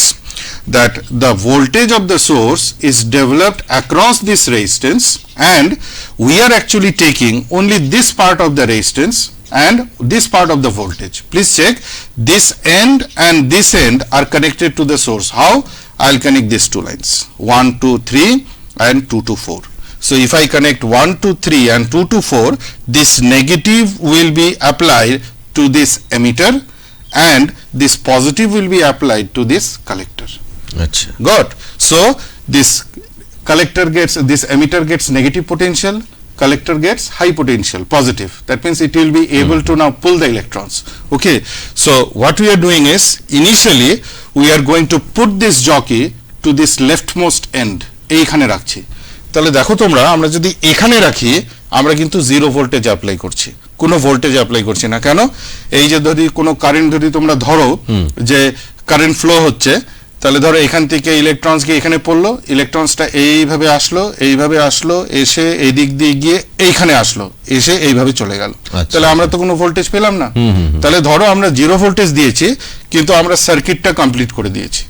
that the voltage of the source is developed across this resistance, and we are actually taking only this part of the resistance and this part of the voltage. Please check, this end and this end are connected to the source. How? I'll connect these two lines, 1 to 3 and 2 to 4. So if I connect 1 to 3 and 2 to 4, this negative will be applied to this emitter, and this positive will be applied to this collector. Got? So this collector gets, this emitter gets negative potential, collector gets high potential, positive. That means it will be able to now pull the electrons. Okay, so what we are doing is, initially we are going to put this jockey to this leftmost end, এইখানে রাখছি। তাহলে দেখো তোমরা, আমরা যদি এখানে রাখি, আমরা কিন্তু জিরো ভোল্টেজ অ্যাপ্লাই করছি, কোনো ভোল্টেজ অ্যাপ্লাই করছি না। কেন? এই যে যদি কোনো কারেন্ট যদি তোমরা ধরো যে কারেন্ট ফ্লো হচ্ছে, তাহলে ধরো এখান থেকে ইলেকট্রনস গিয়ে এখানে পড়লো, ইলেকট্রনসটা এইভাবে আসলো, এসে এই দিক দিয়ে গিয়ে এইখানে আসলো, এসে এইভাবে চলে গেল। তাহলে আমরা তো কোনো ভোল্টেজ পেলাম না। তাহলে ধরো আমরা জিরো ভোল্টেজ দিয়েছি, কিন্তু আমরা সার্কিটটা কমপ্লিট করে দিয়েছি।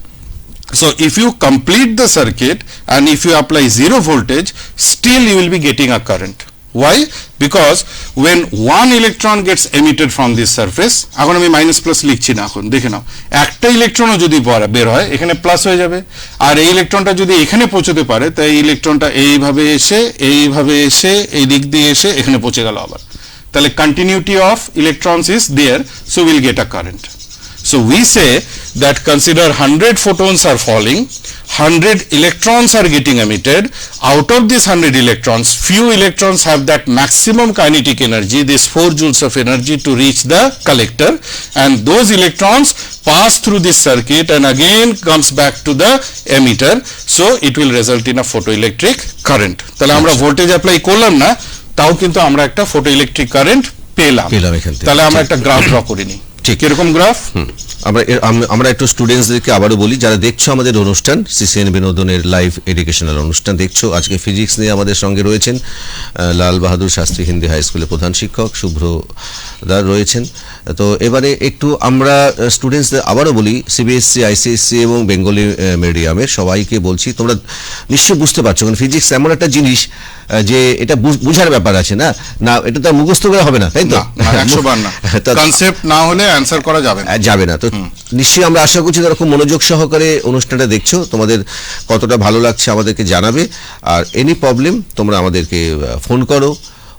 So if you complete the circuit and if you apply zero voltage, still you will be getting a current. Why? Because when one electron gets emitted from this surface, এখন আমি minus plus লিখছি না, এখন দেখে নাও, একটা ইলেকট্রনও যদি বের হয় এখানে প্লাস হয়ে যাবে, আর এই ইলেকট্রনটা যদি এখানে পৌঁছতে পারে, তাই এই ইলেকট্রনটা এইভাবে এসে এই দিক দিয়ে এসে এখানে পৌঁছে গেল আবার। তাহলে continuity of electrons is there, so will get a current. So we say that consider 100 photons are falling, 100 electrons are getting emitted. Out of these 100 electrons, few electrons have that maximum kinetic energy, this 4 joules of energy, to reach the collector, and those electrons pass through this circuit and again comes back to the emitter, so it will result in a photoelectric current. তাহলে আমরা voltage apply করলাম না, তাও কিন্তু আমরা একটা photoelectric current পেলাম। তাহলে আমরা একটা গ্রাফ ড্র করে নিই। ঠিক। কিরকম গ্রাফ? আমরা একটু স্টুডেন্টসদেরকে আবারও বলি, যারা দেখছো আমাদের অনুষ্ঠান সিসিএন বিনোদনের লাইভ এডুকেশনাল অনুষ্ঠান দেখছো, আজকে ফিজিক্স নিয়ে আমাদের সঙ্গে রয়েছেন লাল বাহাদুর শাস্ত্রী হিন্দি হাই স্কুলের প্রধান শিক্ষক শুভ্র দার রয়েছেন। তো এবারে একটু আমরা স্টুডেন্টসদের আবারও বলি, সিবিএসসি, আইসিএসসি এবং বেঙ্গলি মিডিয়ামের সবাইকে বলছি, তোমরা নিশ্চয়ই বুঝতে পারছো, কারণ ফিজিক্স এমন একটা জিনিস যে এটা বুঝার ব্যাপার আছে, না না এটা তো মুখস্থ করে হবে না, তাই তো? 100 বার না, কনসেপ্ট না হলে অ্যানসার করা যাবে না। তো নিশ্চয়ই আমরা আশা করছি তারা খুব মনোযোগ সহকারে অনুষ্ঠানটা দেখছো, তোমাদের কতটা ভালো লাগছে আমাদেরকে জানাবে। আর এনি প্রবলেম তোমরা আমাদেরকে ফোন করো,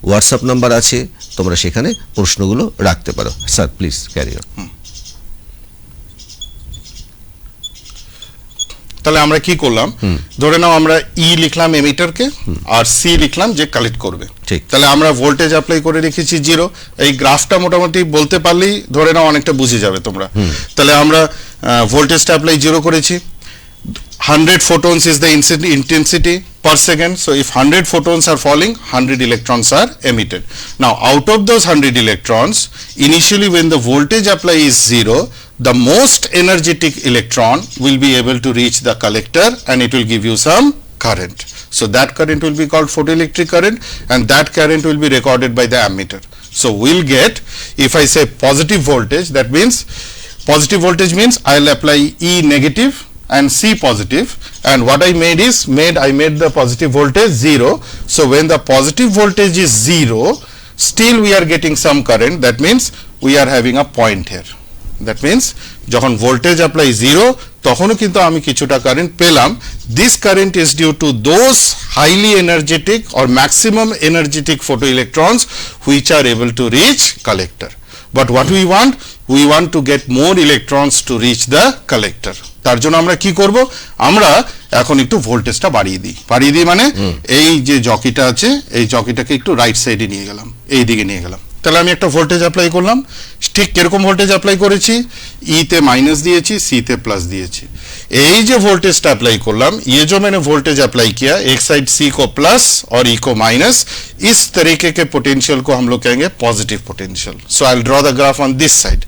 হোয়াটসঅ্যাপ নাম্বার আছে, তোমরা সেখানে প্রশ্নগুলো রাখতে পারো। Sir please carry on. তাহলে আমরা কি করলাম, ধরে নাও আমরা ই লিখলাম এমিটারকে আর সি লিখলাম যে কালেক্ট করবে। ঠিক। তাহলে আমরা ভোল্টেজ অ্যাপ্লাই করে রেখেছি 0। এই গ্রাফটা মোটামুটি বলতে পারলেই ধরে নাও অনেকটা বুঝে যাবে তোমরা। তাহলে আমরা ভোল্টেজটা অ্যাপ্লাই 0 করেছি। 100 photons is the intensity per second. So if 100 photons are falling, 100 electrons are emitted. Now out of those 100 electrons, initially when the voltage apply is 0, the most energetic electron will be able to reach the collector and it will give you some current. So that current will be called photoelectric current, and that current will be recorded by the ammeter. So we'll get, if I say positive voltage, that means positive voltage means I'll apply E negative and C positive, and what I made is I made the positive voltage 0. So when the positive voltage is 0, still we are getting some current. That means we are having a point here. That means যখন voltage apply 0 তখনও কিন্তু আমি কিছুটা current পেলাম। This current is due to those highly energetic or maximum energetic photo electrons which are able to reach collector. But what we want to get more electrons to reach the collector. তার জন্য আমরা কি করব, আমরা এখন একটু ভোল্টেজটা বাড়িয়ে দিই মানে এই যে জকিটা আছে এই জকিটাকে একটু রাইট সাইডে নিয়ে গেলাম, এই দিকে নিয়ে গেলাম। তাহলে আমি একটা ভোল্টেজ অ্যাপ্লাই করলাম। ঠিক কিরকম ভোল্টেজ অ্যাপ্লাই করেছি, তে মাইনাস দিয়েছি, তে প্লাস দিয়েছি। এই যে ভোল্টেজটা অ্যাপ্লাই করলাম, ये जो मैंने वोल्टेज अप्लाई किया, एक साइड सी को प्लस और ई को माइनस, इस तरीके के पोटेंशियल को हम लोग कहेंगे positive potential. So I will draw the graph on this side.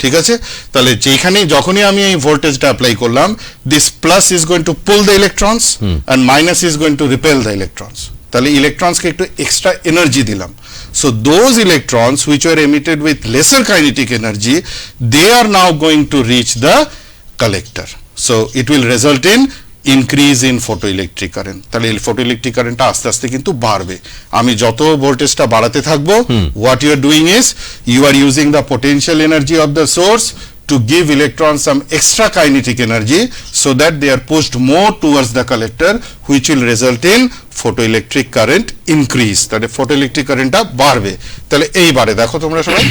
ঠিক আছে, তাহলে যেখানে যখনই আমি এই ভোল্টেজটা অ্যাপ্লাই করলাম, this plus is going to pull the electrons and minus is going to repel the electrons. তাহলে ইলেকট্রনসকে একটু এক্সট্রা এনার্জি দিলাম। So those electrons which were emitted with lesser kinetic energy, they are now going to reach the collector. So it will result in increase in photoelectric current. তাহলে এই photoelectric currentটা আস্তে আস্তে কিন্তু বাড়বে। আমি যত ভোল্টেজটা বাড়াতে থাকবো, what you are doing is you are using the potential energy of the source to give electrons some extra kinetic energy so that they are pushed more towards the collector, which will result in photoelectric current increase. তাহলে photoelectric currentটা বাড়বে। তাহলে এইবারে দেখো তোমরা সবাই,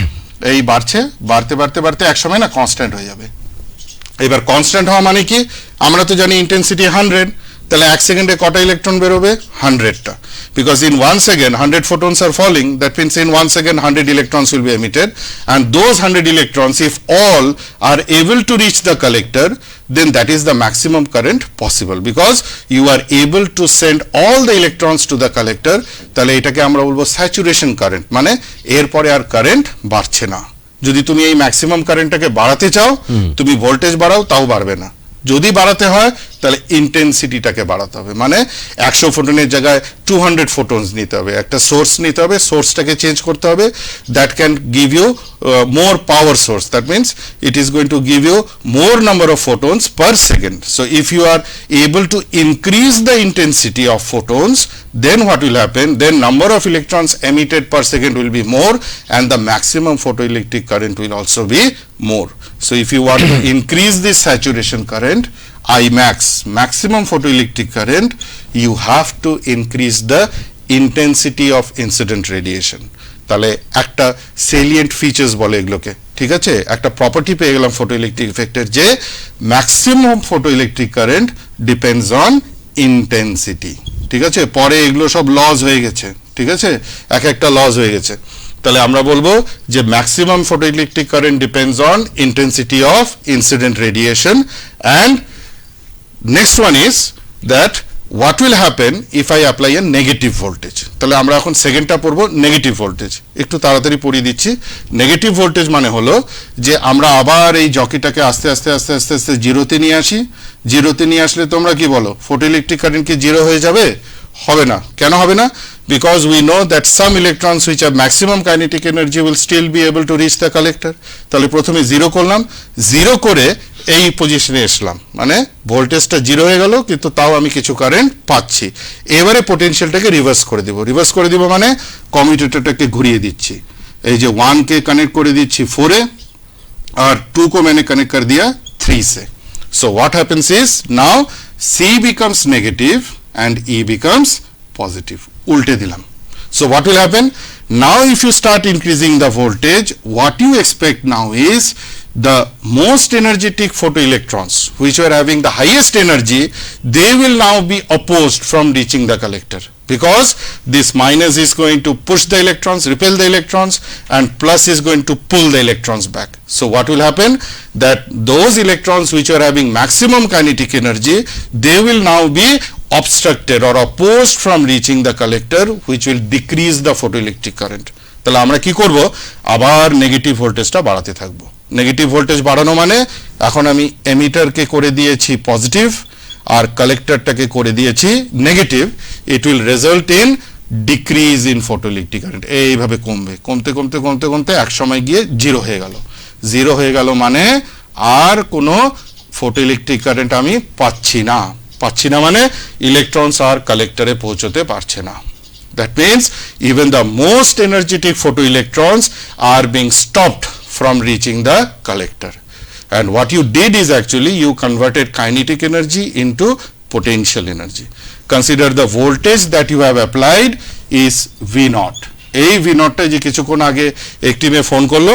এই বাড়তে এক সময় না কনস্ট্যান্ট হয়ে যাবে। এবার কনস্ট্যান্ট হওয়া মানে কি, আমরা তো জানি ইন্টেন্সিটি 100, তাহলে 1 সেকেন্ডে কটা ইলেকট্রন বেরোবে, 100টা। Because in 1 second 100 photons are falling, that means in 1 second 100 electrons will be emitted, and those 100 electrons, if all are able to reach the collector, then that is the maximum current possible, because you are able to send all the electrons to the collector. তাহলে এটাকে আমরা বলবো saturation current, মানে এরপরে আর current বাড়ছে না। যদি তুমি এই ম্যাক্সিমাম কারেন্টটাকে বাড়াতে চাও, তুমি ভোল্টেজ বাড়াও, তাও বাড়বে না। যদি বাড়াতে হয় তাহলে ইন্টেন্সিটিটাকে বাড়াতে হবে, মানে 100 ফোটনের জায়গায় 200 ফোটনস নিতে হবে, একটা সোর্স নিতে হবে, সোর্সটাকে চেঞ্জ করতে হবে। That can give you more power source, that means it is going to give you more number of photons per second. So if you are able to increase the intensity of photons, then what will happen, then number of electrons emitted per second will be more, and the maximum photoelectric current will also be more. So if you want to increase this saturation current, Imax, maximum photoelectric current, you have to increase the intensity of incident radiation. তাহলে একটা salient features বলে এগুলোকে, ঠিক আছে, একটা property পেয়ে গেলাম photoelectric effector, যে maximum photoelectric current depends on intensity। ঠিক আছে, পরে এগুলো সব লস হয়ে গেছে, ঠিক আছে, এক একটা লস হয়ে গেছে। তাহলে আমরা বলবো যে maximum photoelectric current depends on intensity of incident radiation, and next one is that what will happen if I apply a negative voltage? তাহলে আমরা এখন সেকেন্ডটা পড়বো নেগেটিভ ভোল্টেজ। একটু তাড়াতাড়ি পড়িয়ে দিচ্ছি। নেগেটিভ ভোল্টেজ মানে হলো যে আমরা আবার এই জকিটাকে আস্তে আস্তে আস্তে আস্তে আস্তে জিরোতে নিয়ে আসি। জিরোতে নিয়ে আসলে তোমরা কি বলো, ফটোইলেকট্রিক কারেন্ট কি জিরো হয়ে যাবে? হবে না। কেন হবে না? Because we know that some electrons which have maximum kinetic energy will still be able to reach the collector. তাহলে প্রথমে জিরো করলাম, জিরো করে এই পজিশনে আসলাম, মানে ভোল্টেজটা জিরো হয়ে গেল কিন্তু তাও আমি কিছু কারেন্ট পাচ্ছি। এবারে পোটেনশিয়ালটাকে রিভার্স করে দিব। রিভার্স করে দিব মানে কমিউটেটরটাকে ঘুরিয়ে দিচ্ছি। এই যে 1 কে কানেক্ট করে দিচ্ছি 4 এ और 2 को मैंने कनेक्ट कर दिया 3 से। So what happens is now C becomes negative and E becomes positive. उल्टे दिलाम। So what will happen? Now if you start increasing the voltage, what you expect now is the most energetic photoelectrons which are having the highest energy, they will now be opposed from reaching the collector, because this minus is going to push the electrons, repel the electrons, and plus is going to pull the electrons back. So what will happen? That those electrons which are having maximum kinetic energy, they will now be obstructed or opposed from reaching the collector, which will decrease the photoelectric current. তাহলে আমরা কি করব? আবার negative ভোল্টেজটা বাড়াতে থাকবো। Negative voltage বাড়ানো মানে এখন আমি এমিটারকে করে দিয়েছি পজিটিভ আর কালেক্টরটাকে করে দিয়েছি negative. It will result in decrease in photoelectric current. এইভাবে কমবে, কমতে কমতে কমতে কমতে এক সময় গিয়ে জিরো হয়ে গেল। জিরো হয়ে গেল মানে আর কোনো ফটোইলেকট্রিক কারেন্ট আমি পাচ্ছি না। পাচ্ছি না মানে ইলেকট্রনস আর কালেক্টরে পৌঁছতে পারছে না। That means even the most energetic photoelectrons are being stopped from reaching the collector. And what you did is actually you converted kinetic energy into potential energy. Consider the voltage that you have applied is V0. এই V0টা যে কিছুক্ষণ আগে একটি মেয়ে phone করলো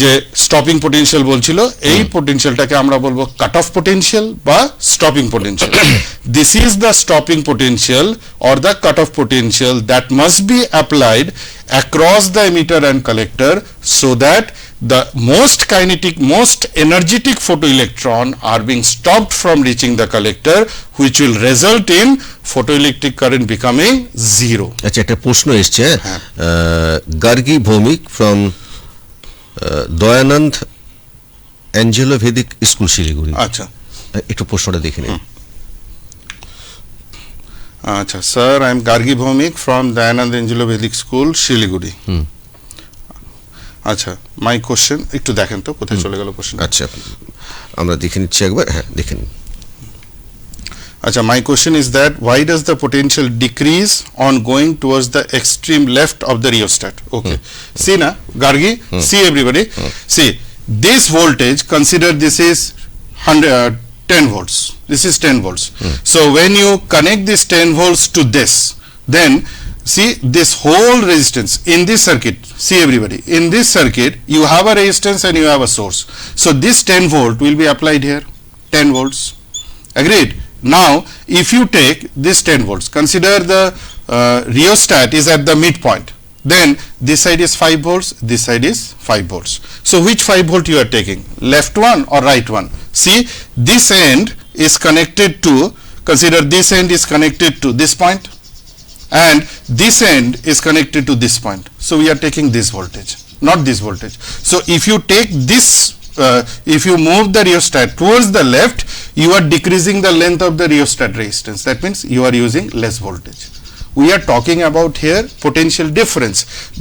যে stopping potential বলছিল, এই পোটেনশিয়ালটাকে আমরা বলবো কাট অফ পোটেনশিয়াল বা stopping potential. This is the stopping potential or the cut off potential that must be applied across the emitter and collector so that the most kinetic, most energetic photoelectron are being stopped from reaching the collector, which will result in photoelectric current becoming zero. আচ্ছা, একটা প্রশ্ন এসছে Gargi Bhowmik from Dayanand Angelo Vedic school Siliguri. আচ্ছা, একটু প্রশ্নটা দেখে নিন। আচ্ছা sir, I am Gargi Bhowmik from Dayanand Angelo Vedic school Siliguri. আচ্ছা, মাই কোশ্চেন একটু দেখেন তো কোথায় চলে গেল কোশ্চেন। আচ্ছা, আমরা দেখে নিচ্ছি একবার। হ্যাঁ, দেখে নিন। আচ্ছা, my question is that why does the potential decrease on going towards the extreme left of the rheostat? Okay, see na Gargi, see everybody, see this voltage, consider this is 10 volts, this is 10 volts. So when you connect this 10 volts to this, then see this whole resistance in this circuit, see everybody, in this circuit you have a resistance and you have a source. So this 10 volt will be applied here, 10 volts, agreed? Now if you take this 10 volts, consider the rheostat is at the midpoint, then this side is 5 volts, this side is 5 volts. So which 5 volt you are taking, left one or right one? See, this end is connected to, consider this end is connected to this point and this end is connected to this point. So we are taking this voltage, not this voltage. So if you take this, if you move the rheostat towards the left, you are decreasing the length of the rheostat resistance. That means you are using less voltage. We are talking about here potential difference.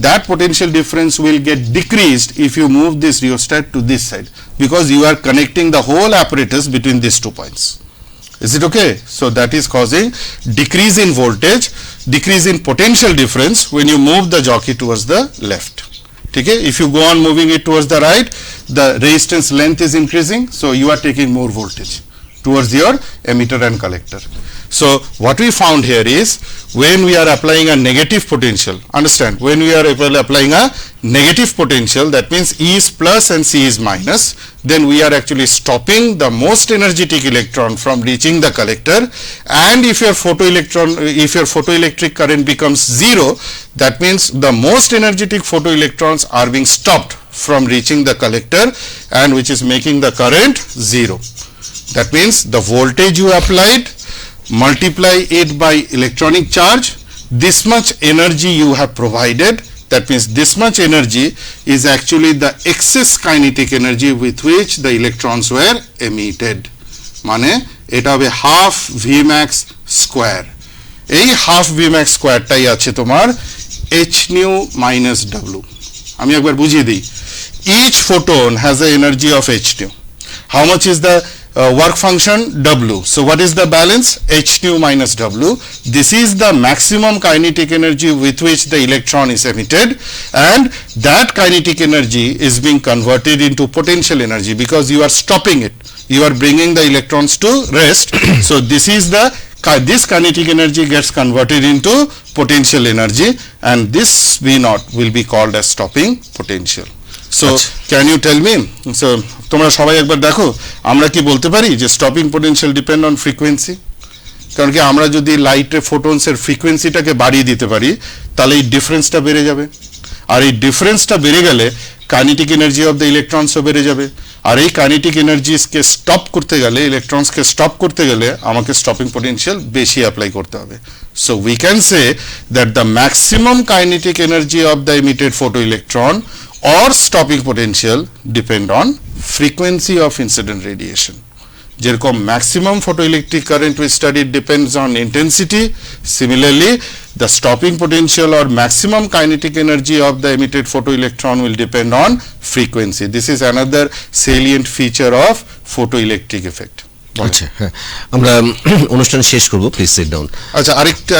That potential difference will get decreased if you move this rheostat to this side, because you are connecting the whole apparatus between these 2 points. Is it okay? So that is causing decrease in voltage, decrease in potential difference when you move the jockey towards the left. Okay? If you go on moving it towards the right, the resistance length is increasing, so you are taking more voltage towards your emitter and collector. So what we found here is when we are applying a negative potential, understand, when we are applying a negative potential, that means E is plus and C is minus, then we are actually stopping the most energetic electron from reaching the collector. And if your photoelectric current becomes zero, that means the most energetic photoelectrons are being stopped from reaching the collector, and which is making the current zero. That means the voltage you applied multiply it by electronic charge, this much energy you have provided. That means this much energy is actually the excess kinetic energy with which the electrons were emitted. মানে এটা হবে half V max square. এই half V max স্কোয়ারটাই আছে তোমার H nu minus W. আমি একবার বুঝিয়ে দিই, each photon has a energy of h nu. How much is the work function W? So what is the balance? H nu minus W. This is the maximum kinetic energy with which the electron is emitted, and that kinetic energy is being converted into potential energy because you are stopping it. You are bringing the electrons to rest. So this kinetic energy gets converted into potential energy, and this V naught will be called as stopping potential. So can you tell me, so তোমরা সবাই একবার দেখো, আমরা কি বলতে পারি যে stopping potential depend on frequency? কারণ কি আমরা যদি লাইটের ফোটনসের ফ্রিকোয়েন্সিটাকে বাড়িয়ে দিতে পারি তাহলে এই ডিফারেন্সটা বেড়ে যাবে, আর এই ডিফারেন্সটা বেড়ে গেলে কাইনেটিক এনার্জি অফ দ্য ইলেকট্রনসও বেড়ে যাবে, আর এই কাইনেটিক এনার্জিকে স্টপ করতে গেলে, ইলেকট্রনসকে স্টপ করতে গেলে আমাকে স্টপিং পোটেনশিয়াল বেশি অ্যাপ্লাই করতে হবে। So we can say that the maximum kinetic energy of the emitted photo electron or stopping potential depend on frequency of incident radiation. যেরকম maximum photoelectric current we studied depends on intensity, similarly the stopping potential or maximum kinetic energy of the emitted photoelectron will depend on frequency. This is another salient feature of photoelectric effect. আচ্ছা, হ্যাঁ, আমরা অনুষ্ঠান শেষ করব, please sit down. আচ্ছা,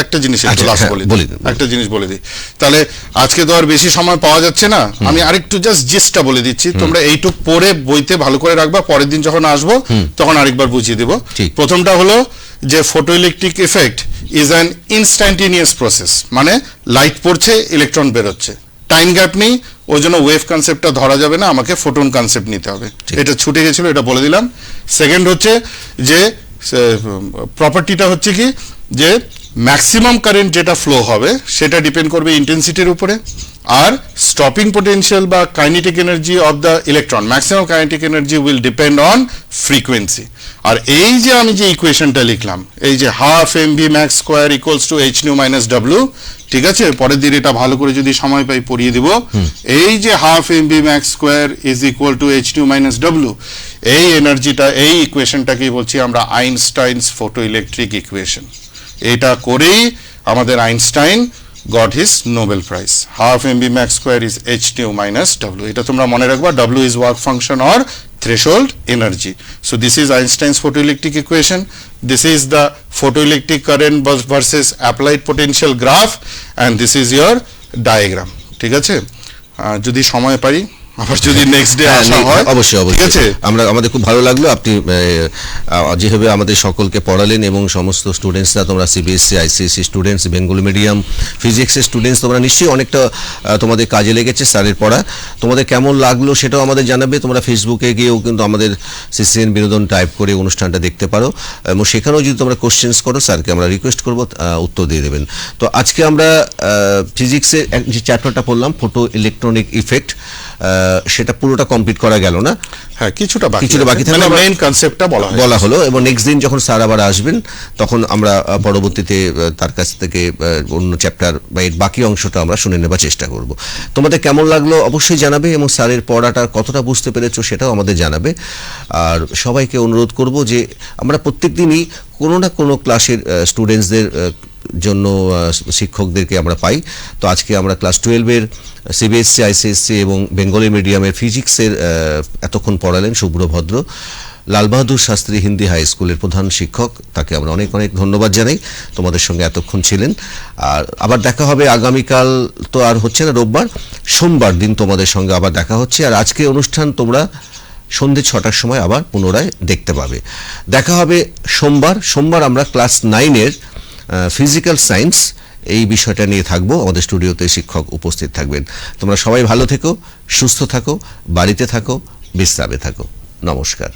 একটা জিনিস একটু লাস্ট বলে দিই, একটা জিনিস বলে দিই, তাহলে আজকে তো আর বেশি সময় পাওয়া যাচ্ছে না, আমি আরেকটু জাস্ট জিস্টটা বলে দিচ্ছি, তোমরা এইটুক পড়ে বইতে ভালো করে রাখবা, পরের দিন যখন আসবো তখন আরেকবার বুঝিয়ে দেবো। প্রথমটা হলো যে photoelectric effect is an instantaneous process, মানে লাইট পড়ছে, ইলেকট্রন বেরোচ্ছে, টাইম গ্যাপ নেই, ওই জন্য ওয়েভ কনসেপ্টটা ধরা যাবে না, আমাকে ফোটন কনসেপ্ট নিতে হবে, এটা ছুটে গেছিল, এটা বলে দিলাম। সেকেন্ড হচ্ছে যে প্রপার্টিটা হচ্ছে কি, যে ম্যাক্সিমাম কারেন্ট যেটা ফ্লো হবে সেটা ডিপেন্ড করবে ইন্টেন্সিটির উপরে, আর স্টপিং পোটেনশিয়াল বা kinetic energy of the electron, maximum kinetic energy will depend on frequency. আর এই যে আমি যে ইকুয়েশনটা লিখলাম, এই যে half m v max square equals to h nu minus W, ঠিক আছে, পরের দিন এটা ভালো করে যদি সময় পাই পড়িয়ে দিব। এই যে half m v max square is equal to h nu minus W, এই এনার্জিটা, এই ইকুয়েশনটাকেই বলছি আমরা আইনস্টাইনস ফটো ইলেকট্রিক ইকুয়েশন। এটা করেই আমাদের Einstein got his Nobel Prize. Half mv max square is h nu minus w. এটা তোমরা মনে রাখবা, w is work function or threshold energy. So this is Einstein's photoelectric equation. This is the photoelectric current versus applied potential graph, and this is your diagram. ঠিক আছে, যদি সময় পারি আবার যদি নেক্সট ডে আসা হয় অবশ্যই অবশ্যই, ঠিক আছে। আমরা আমাদের খুব ভালো লাগলো আপনি যেভাবে আমাদের সকলকে পড়ালেন, এবং সমস্ত স্টুডেন্টসরা, তোমরা CBSE ICSE students, Bengali medium, ফিজিক্সের স্টুডেন্টস, তোমরা নিশ্চয়ই অনেকটা তোমাদের কাজে লেগেছে স্যারের পড়া। তোমাদের কেমন লাগলো সেটাও আমাদের জানাবে। তোমরা ফেসবুকে গিয়েও কিন্তু আমাদের সিসিএন বিনোদন টাইপ করে অনুষ্ঠানটা দেখতে পারো, এবং সেখানেও যদি তোমরা কোশ্চেন্স করো স্যারকে আমরা রিকোয়েস্ট করবো উত্তর দিয়ে দেবেন। তো আজকে আমরা ফিজিক্সের যে চ্যাপ্টারটা পড়লাম, ফটো ইলেকট্রনিক ইফেক্ট, সেটা পুরোটা কমপ্লিট করা গেল না, হ্যাঁ কিছুটা বাকি থাকলে মেইন কনসেপ্টটা বলা হলো, এবং নেক্সট দিন যখন স্যার আবার আসবেন তখন আমরা পরবর্তীতে তার কাছ থেকে অন্য চ্যাপ্টার বা এর বাকি অংশটা আমরা শুনে নেবার চেষ্টা করব। তোমাদের কেমন লাগলো অবশ্যই জানাবে, এবং স্যারের পড়াটা কতটা বুঝতে পেরেছো সেটাও আমাদের জানাবে। আর সবাইকে অনুরোধ করব যে আমরা প্রত্যেক দিনই কোনো না কোনো ক্লাসের স্টুডেন্টসদের জন্য শিক্ষকদেরকে আমরা পাই। তো আজকে আমরা ক্লাস 12-এর সিবিএসসি আইসিএসসি এবং বেঙ্গলি মিডিয়ামের ফিজিক্সের এতক্ষণ পড়ালেন শুভ্রভদ্র, লাল বাহাদুর শাস্ত্রী হিন্দি হাই স্কুলের প্রধান শিক্ষক, তাকে আমরা অনেক অনেক ধন্যবাদ জানাই, তোমাদের সঙ্গে এতক্ষণ ছিলেন। আর আবার দেখা হবে আগামীকাল, তো আর হচ্ছে না, রোববার, সোমবার দিন তোমাদের সঙ্গে আবার দেখা হচ্ছে। আর আজকে অনুষ্ঠান তোমরা সন্ধ্যে 6টার সময় আবার পুনরায় দেখতে পাবে। দেখা হবে সোমবার আমরা ক্লাস 9-এর ফিজিক্যাল সায়েন্স এই বিষয়টা নিয়ে থাকবো, আমাদের স্টুডিওতে শিক্ষক উপস্থিত থাকবেন। তোমরা সবাই ভালো থেকো, সুস্থ থাকো, বাড়িতে থাকো, বিশ্রামে থাকো। নমস্কার।